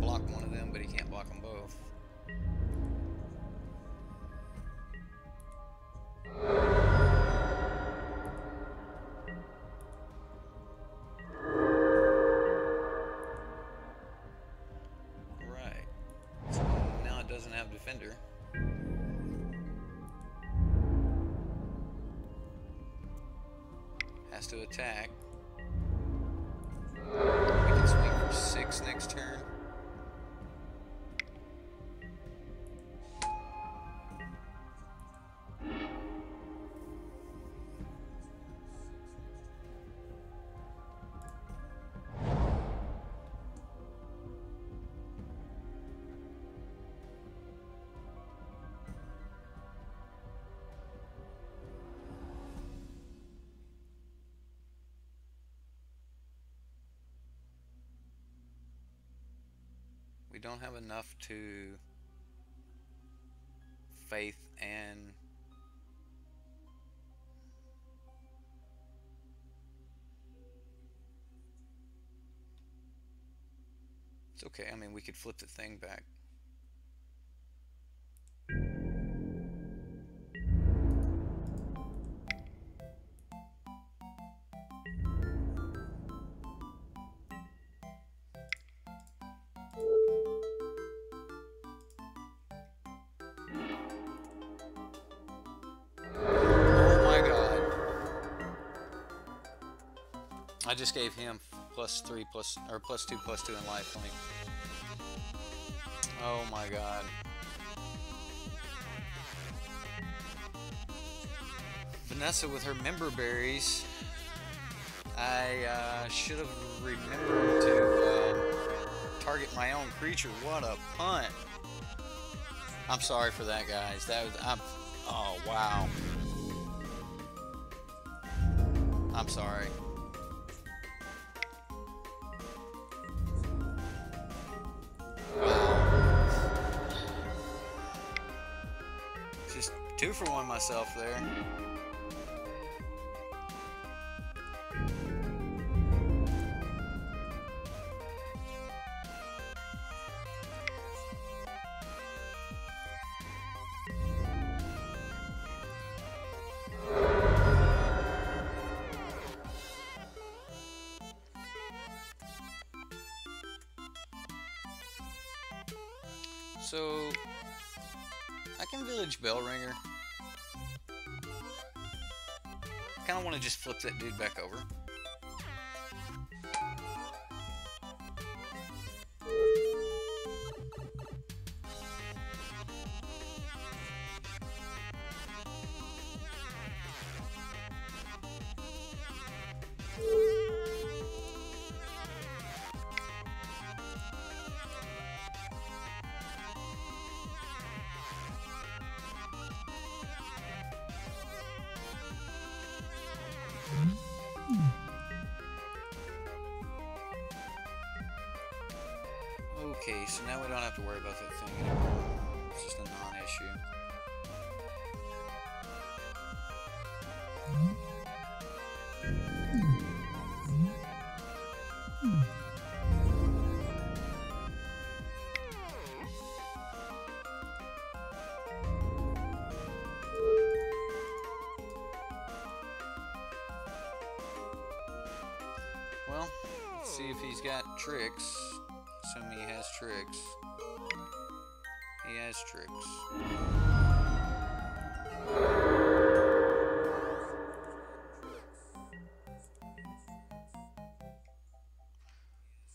Speaker 1: block one of them, but he can't block them both. Defender. Has to attack. We can swing for 6 next turn. We don't have enough to faith and it's okay. I mean, we could flip the thing back. I just gave him +3 or +2 +2 in life point. Oh my god. Vanessa with her member berries. I should have remembered to target my own creature. What a punt. I'm sorry for that, guys. Oh wow. I'm sorry. Just 2 for 1 myself there. So I can village Bellringer. I kind of want to just flip that dude back over. Okay, so now we don't have to worry about that thing anymore. It's just a non-issue. Well, let's see if he's got tricks. Assuming he has tricks. He has tricks.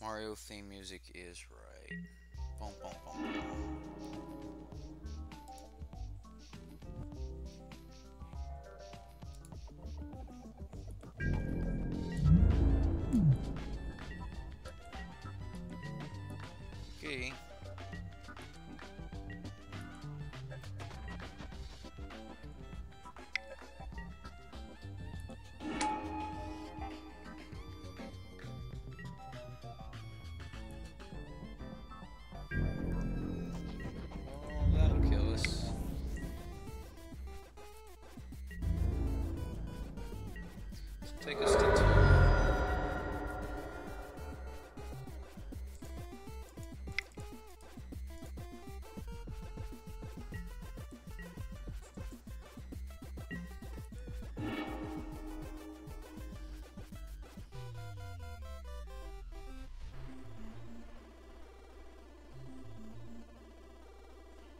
Speaker 1: Mario theme music is right. Boom, boom, boom, boom. Okay. That'll kill us. Take us to 2.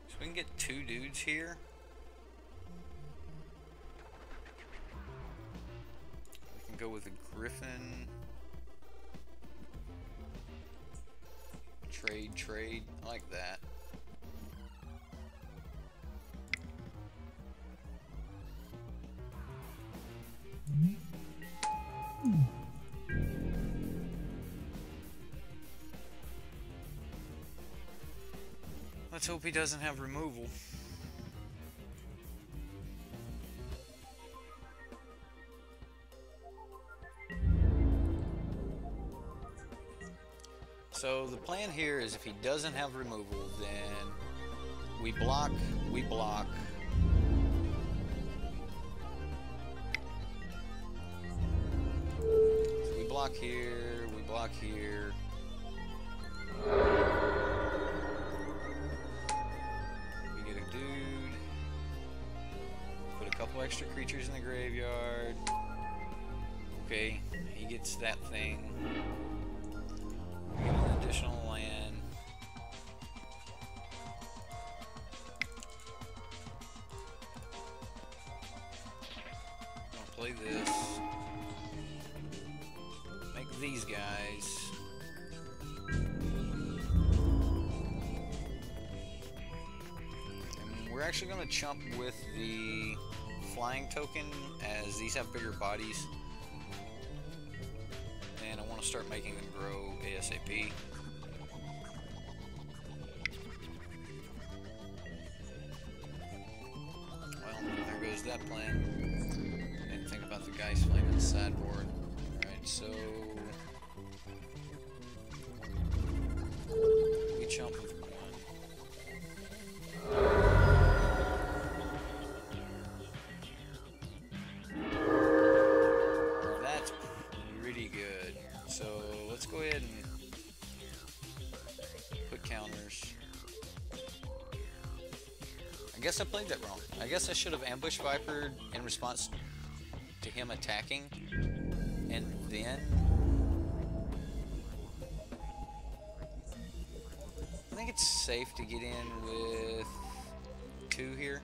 Speaker 1: So we can get 2 dudes here. We can go with a griffin. Trade. I like that. Let's hope he doesn't have removal. So the plan here is if he doesn't have removal, then we block. So we block here, we block here. We get a dude. Put a couple extra creatures in the graveyard. Okay, he gets that thing. We get an additional land. I'll play this. Make these guys. And we're actually going to chump with the flying token, as these have bigger bodies. And I want to start making them grow ASAP. Well, there goes that plan. Didn't think about the Geist Flame in the sideboard. Alright, so we chump with 1. That's pretty good. So let's go ahead and put counters. I guess I played that wrong. I guess I should have Ambush Vipered in response to him attacking, and then I think it's safe to get in with 2 here.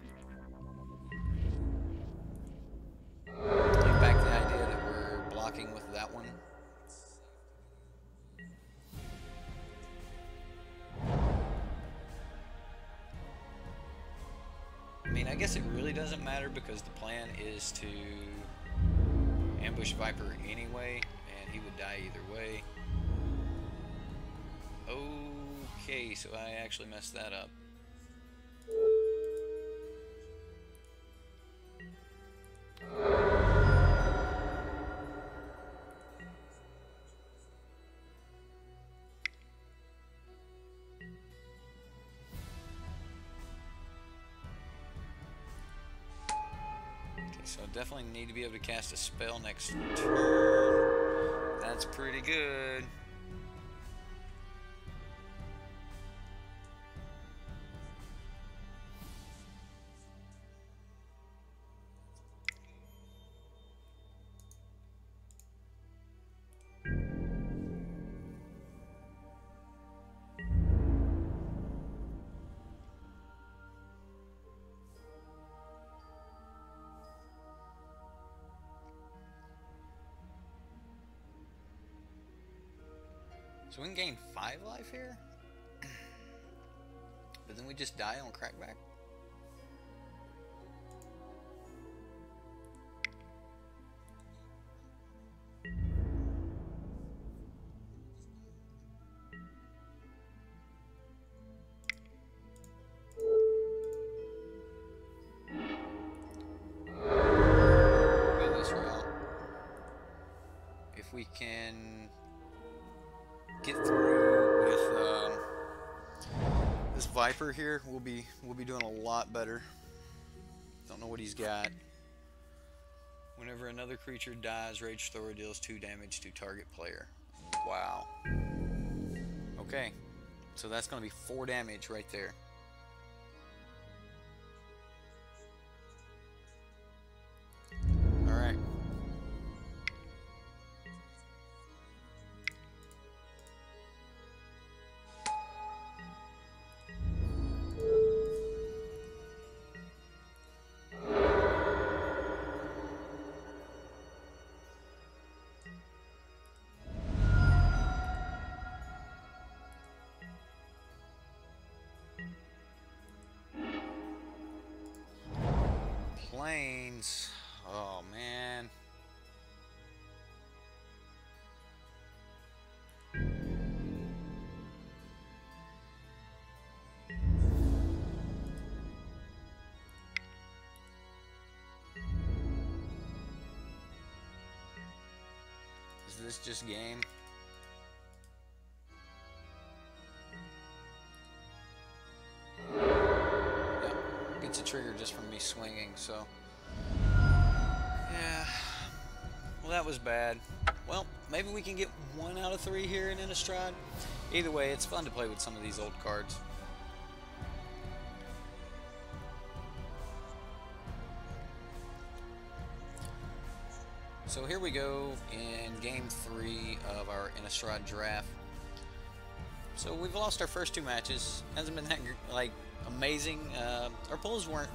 Speaker 1: Bring back the idea that we're blocking with that one. I mean, I guess it really doesn't matter because the plan is to ambush Viper anyway, and he would die either way. Okay, so I actually messed that up. Okay, so I definitely need to be able to cast a spell next turn. That's pretty good. So we can gain 5 life here? But then we just die on crackback? Go this route. If we can get through with this Viper here, we'll be doing a lot better. Don't know what he's got. Whenever another creature dies, Rage Thrower deals 2 damage to target player. Wow. Okay, so that's going to be 4 damage right there. Alright. Planes. Oh man. Is this just game? Gets a trigger just from me swinging, so yeah. Well, that was bad. Well, maybe we can get 1 out of 3 here in Innistrad. Either way, it's fun to play with some of these old cards. So here we go in game 3 of our Innistrad draft. So we've lost our first 2 matches. Hasn't been that like amazing. Our pulls weren't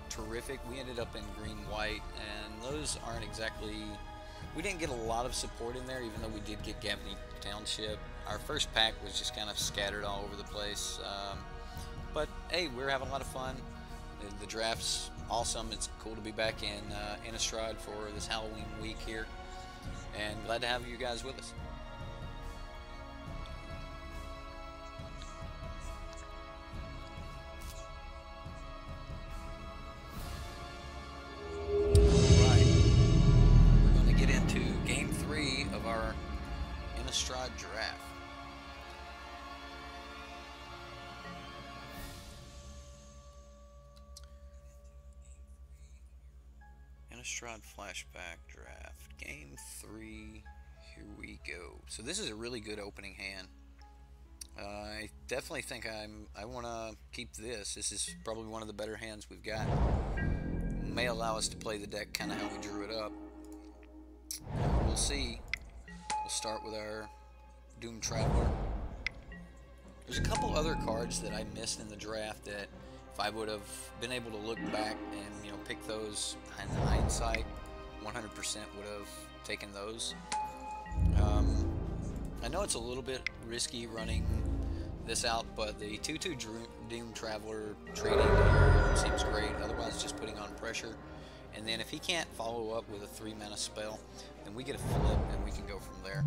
Speaker 1: terrific. We ended up in green-white, and those aren't exactly... We didn't get a lot of support in there, even though we did get Gavney Township. Our first pack was just kind of scattered all over the place. But hey, we're having a lot of fun. The draft's awesome. It's cool to be back in Innistrad for this Halloween week here, and glad to have you guys with us. Innistrad draft. Innistrad Flashback draft. Game 3. Here we go. So this is a really good opening hand. I definitely think I want to keep this. This is probably one of the better hands we've got. May allow us to play the deck kind of how we drew it up. We'll see. We'll start with our Doom Traveler. There's a couple other cards that I missed in the draft that if I would have been able to look back and, you know, pick those in hindsight, 100% would have taken those. I know it's a little bit risky running this out, but the 2/2 Doom Traveler trading here seems great. Otherwise, just putting on pressure. And then if he can't follow up with a 3-mana spell, then we get a flip and we can go from there.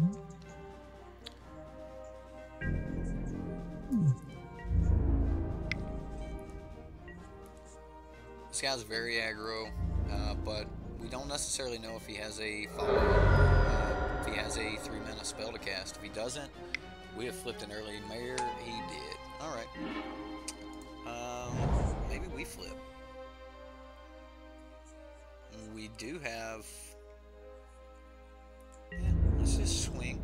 Speaker 1: This guy's very aggro, but we don't necessarily know if he has a follow-up, if he has a 3-mana spell to cast. If he doesn't, we have flipped an early mare. He did. Alright. Maybe we flip. we do have... Yeah, let's just swing.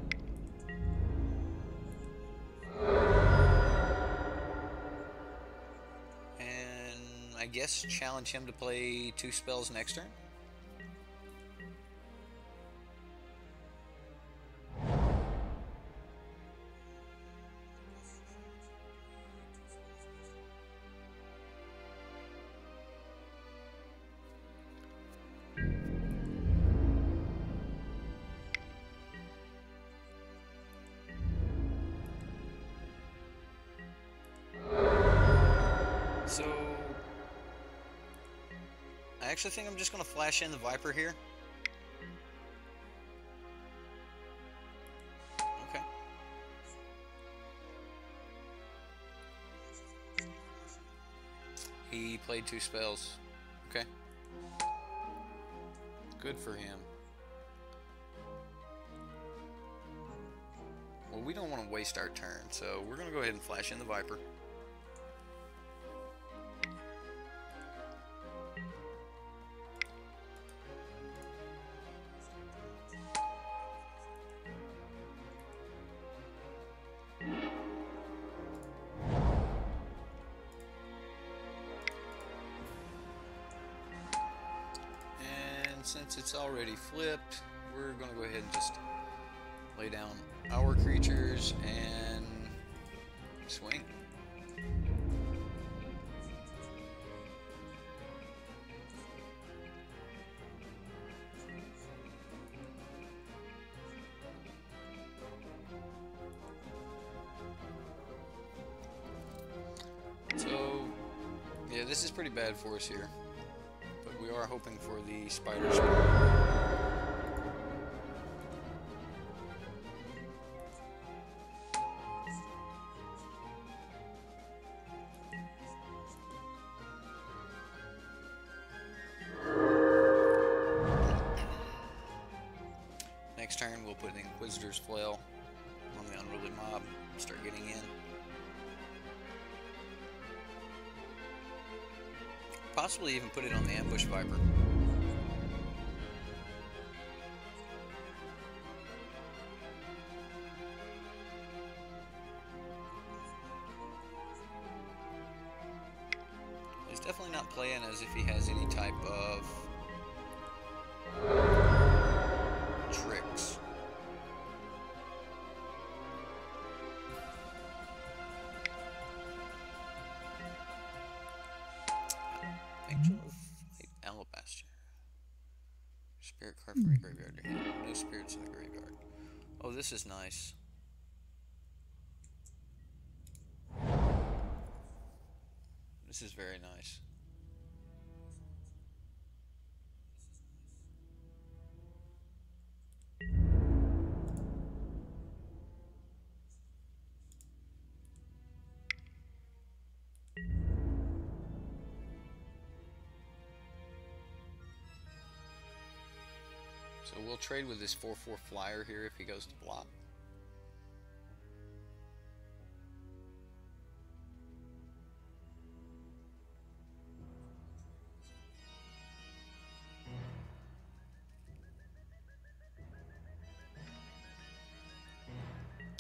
Speaker 1: And I guess challenge him to play 2 spells next turn. So, I actually think I'm just going to flash in the Viper here. Okay. He played 2 spells. Okay. Good for him. Well, we don't want to waste our turn, so we're going to go ahead and flash in the Viper. Since it's already flipped, we're going to go ahead and just lay down our creatures and swing. So, yeah, this is pretty bad for us here. We are hoping for the spider spawn. Next turn we'll put the Inquisitor's Flail on the unruly mob, start getting in. Possibly even put it on the Ambush Viper. He's definitely not playing as if he has any type of tricks. Angel of Light Alabaster. Spirit card from your graveyard to hand. No spirits in the graveyard. Oh, this is nice. This is very nice. So we'll trade with this 4/4 flyer here if he goes to block.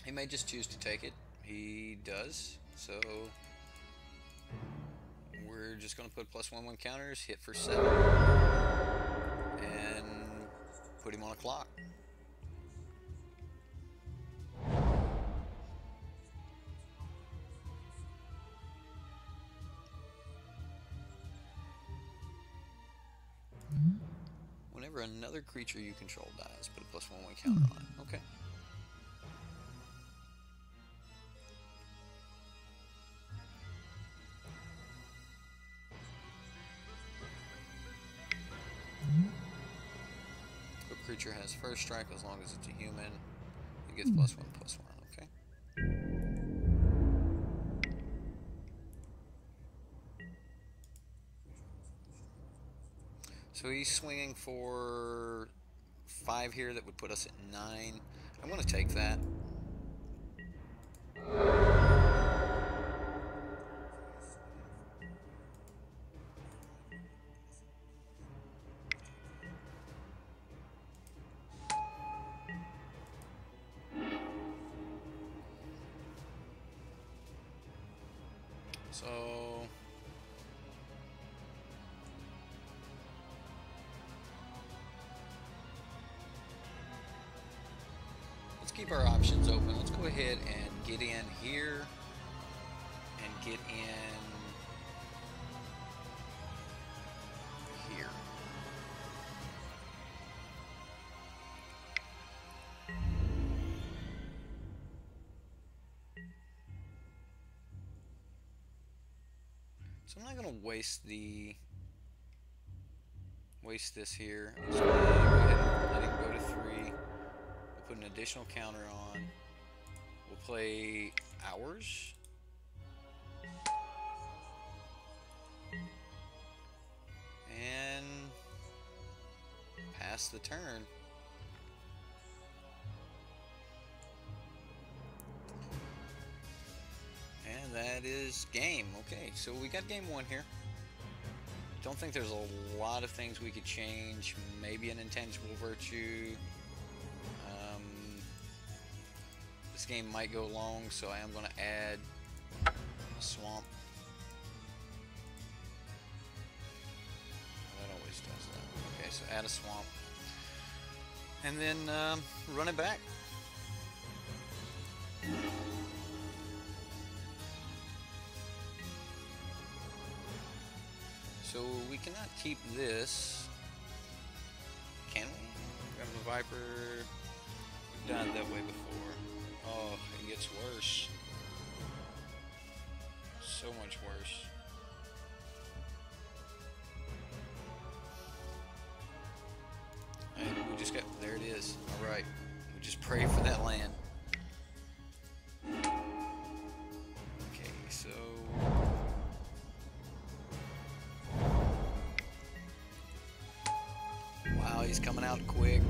Speaker 1: He may just choose to take it. He does. So we're just going to put +1/1 counters, hit for 7, and put him on a clock. Whenever another creature you control dies, put a +1/1 counter on it. Okay. Creature has first strike as long as it's a human. It gets +1/+1. Okay. So he's swinging for 5 here. That would put us at 9. I'm going to take that. So let's keep our options open. Let's go ahead and get in here and get in here. So I'm not gonna waste this here. I'm just gonna go ahead and let him go to 3. We'll put an additional counter on. We'll play hours. And pass the turn. And that is game. Okay, so we got game 1 here. Don't think there's a lot of things we could change. Maybe an intangible virtue. This game might go long, so I am going to add a swamp. That always does that. Okay, so add a swamp. And then run it back. So we cannot keep this, can we? Grab a Viper. We've done it that way before. Oh, it gets worse. So much worse. And we just got, there it is. Alright, we just pray for that land. Okay, so wow, he's coming out quick.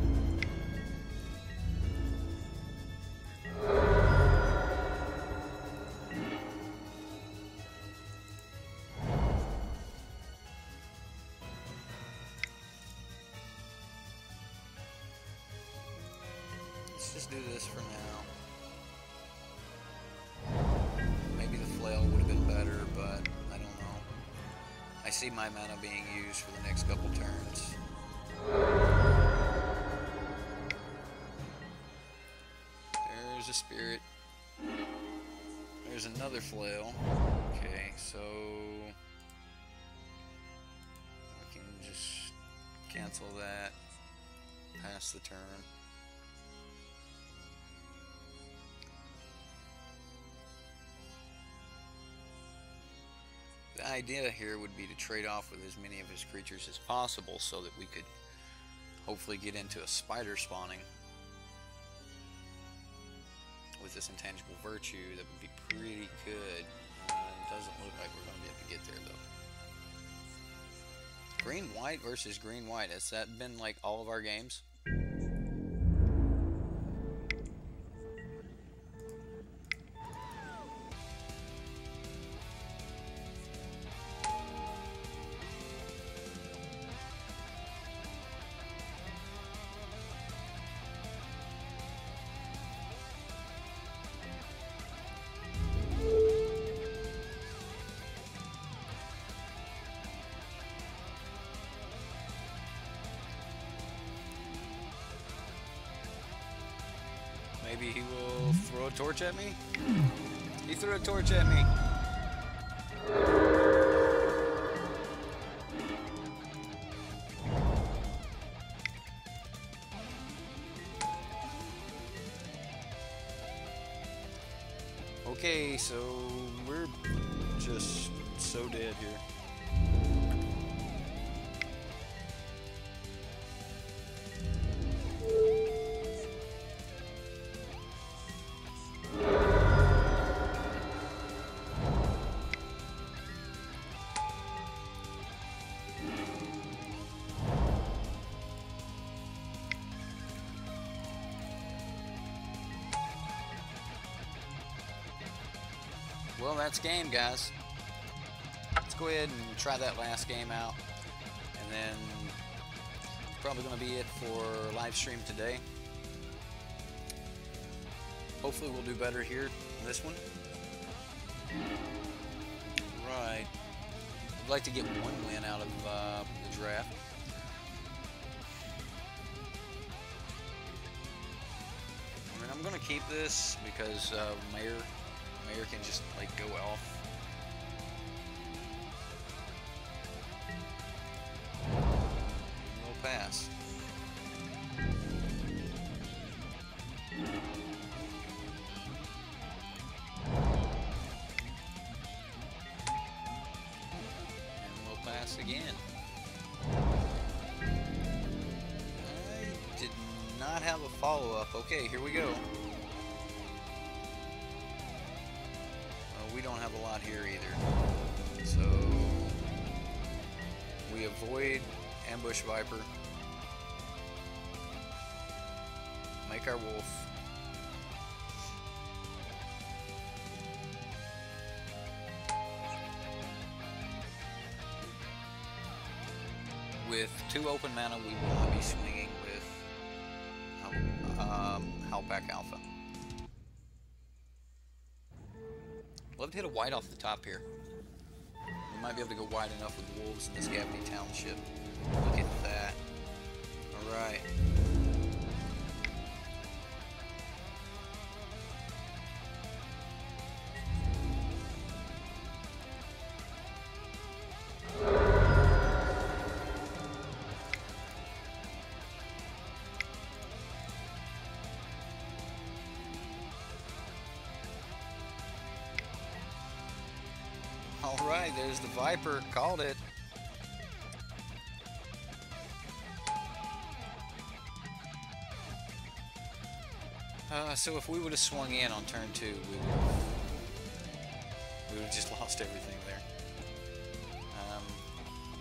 Speaker 1: Let's just do this for now. Maybe the flail would have been better, but I don't know. I see my mana being used for the next couple turns. There's a spirit. There's another flail. Okay, so we can just cancel that. Pass the turn. The idea here would be to trade off with as many of his creatures as possible so that we could hopefully get into a spider spawning with this intangible virtue. That would be pretty good. It doesn't look like we're going to be able to get there though. Green-white versus green-white. Has that been like all of our games? Maybe he will throw a torch at me? He threw a torch at me. Okay, so we're just so dead here. Well, that's game, guys. Let's go ahead and try that last game out, and then probably going to be it for live stream today. Hopefully we'll do better here in this one. Alright. I'd like to get one win out of the draft. I mean, I'm gonna keep this because Mayor can just like go off. We'll pass. Again. I did not have a follow-up. Okay, here we go. We don't have a lot here either. So we avoid ambush viper. Make our wolf. With 2 open mana, we will not be swinging with Halpack Alpha. Love to hit a white off the top here. We might be able to go wide enough with wolves in this Gavity Township. Look at that. Alright. Alright, there's the Viper. Called it. So if we would have swung in on turn 2, we would have just lost everything there. I'm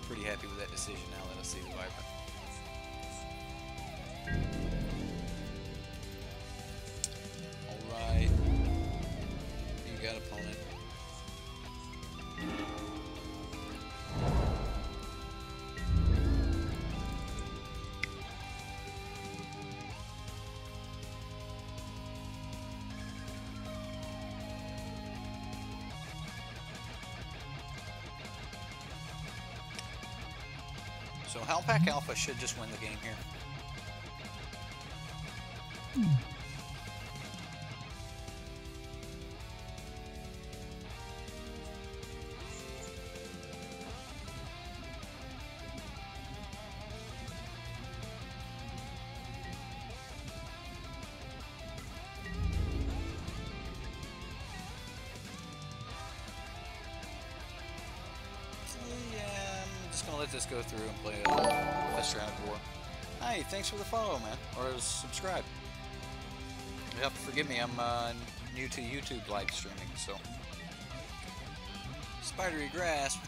Speaker 1: pretty happy with that decision now that I see the Viper. Alright. You got opponent. So Halpack Alpha should just win the game here. Let this go through and play a first round of war. Hi, thanks for the follow, man, or subscribe. You have to forgive me, I'm new to YouTube live streaming, so. Spidery Grasp.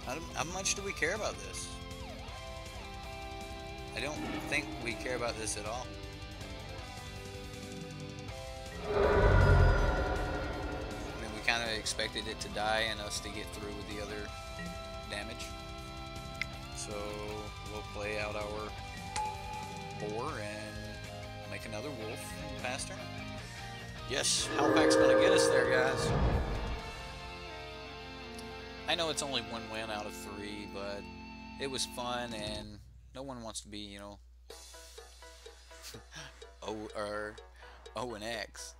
Speaker 1: How much do we care about this? I don't think we care about this at all. Kind of expected it to die and us to get through with the other damage. So we'll play out our boar and make another wolf and pass turn. Yes, Halpack's gonna get us there, guys. I know it's only 1 win out of 3, but it was fun and no one wants to be, you know, O and X.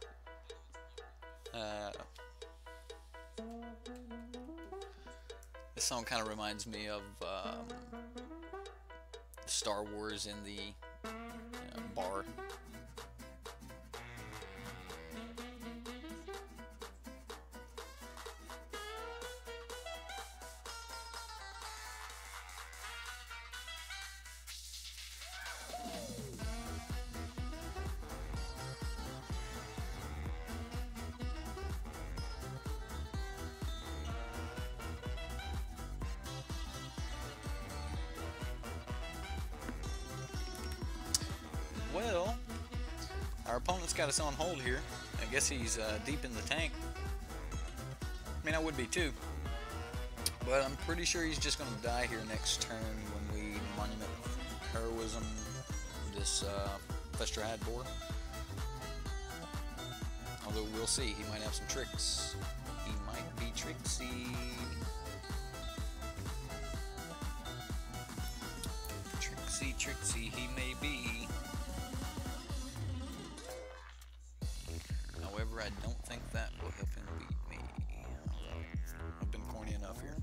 Speaker 1: This song kind of reminds me of Star Wars in the bar. Well, our opponent's got us on hold here. I guess he's deep in the tank. I mean, I would be too. But I'm pretty sure he's just going to die here next turn when we monument heroism, this Festrahad boar. Although we'll see, he might have some tricks. He might be tricksy. Tricksy he may be. However, I don't think that will help him beat me. I've been corny enough here.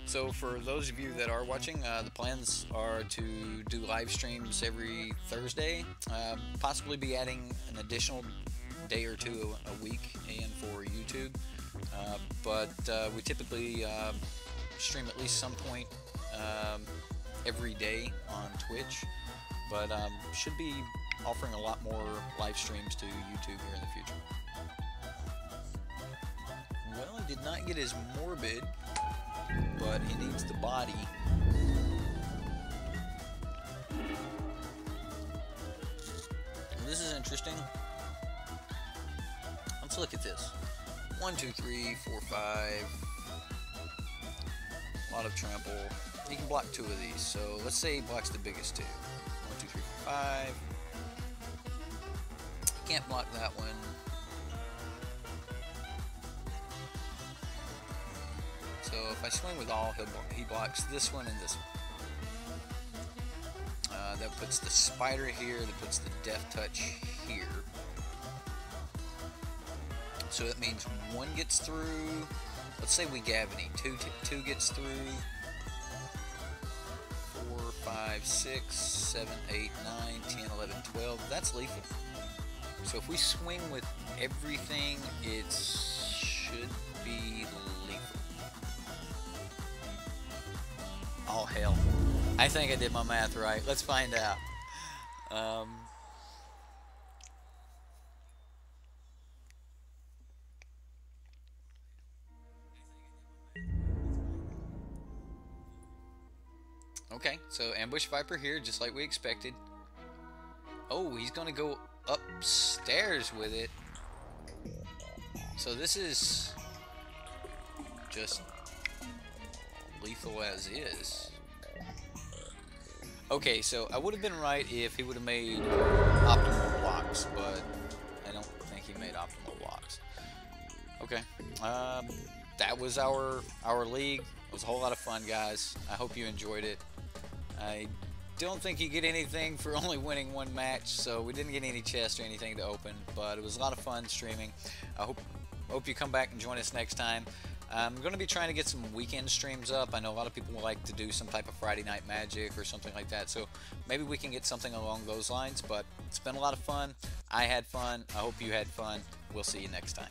Speaker 1: So for those of you that are watching, the plans are to do live streams every Thursday, possibly be adding an additional day or two a week and for YouTube, but we typically stream at least some point every day on Twitch, but should be offering a lot more live streams to YouTube here in the future. Well, he did not get his morbid, but he needs the body. This is interesting. Let's look at this. 1, 2, 3, 4, 5. A lot of trample. He can block 2 of these, so let's say he blocks the biggest 2. 1, 2, 3, 4, 5. He can't block that one. So if I swing with all, he blocks this one and this one. That puts the spider here, that puts the death touch here. So that means 1 gets through. Let's say we Gavany. 2 gets through. 4, 5, 6, 7, 8, 9, 10, 11, 12. That's lethal. So if we swing with everything, it should be lethal. Oh hell. I think I did my math right. Let's find out. Okay, so Ambush Viper here, just like we expected. Oh, he's gonna go upstairs with it. So this is just lethal as is. Okay, so I would have been right if he would have made optimal blocks, but I don't think he made optimal blocks. Okay, that was our league. It was a whole lot of fun, guys. I hope you enjoyed it. I don't think you get anything for only winning 1 match, so we didn't get any chests or anything to open, but it was a lot of fun streaming. I hope you come back and join us next time. I'm going to be trying to get some weekend streams up. I know a lot of people like to do some type of Friday Night Magic or something like that, so maybe we can get something along those lines, but it's been a lot of fun. I had fun. I hope you had fun. We'll see you next time.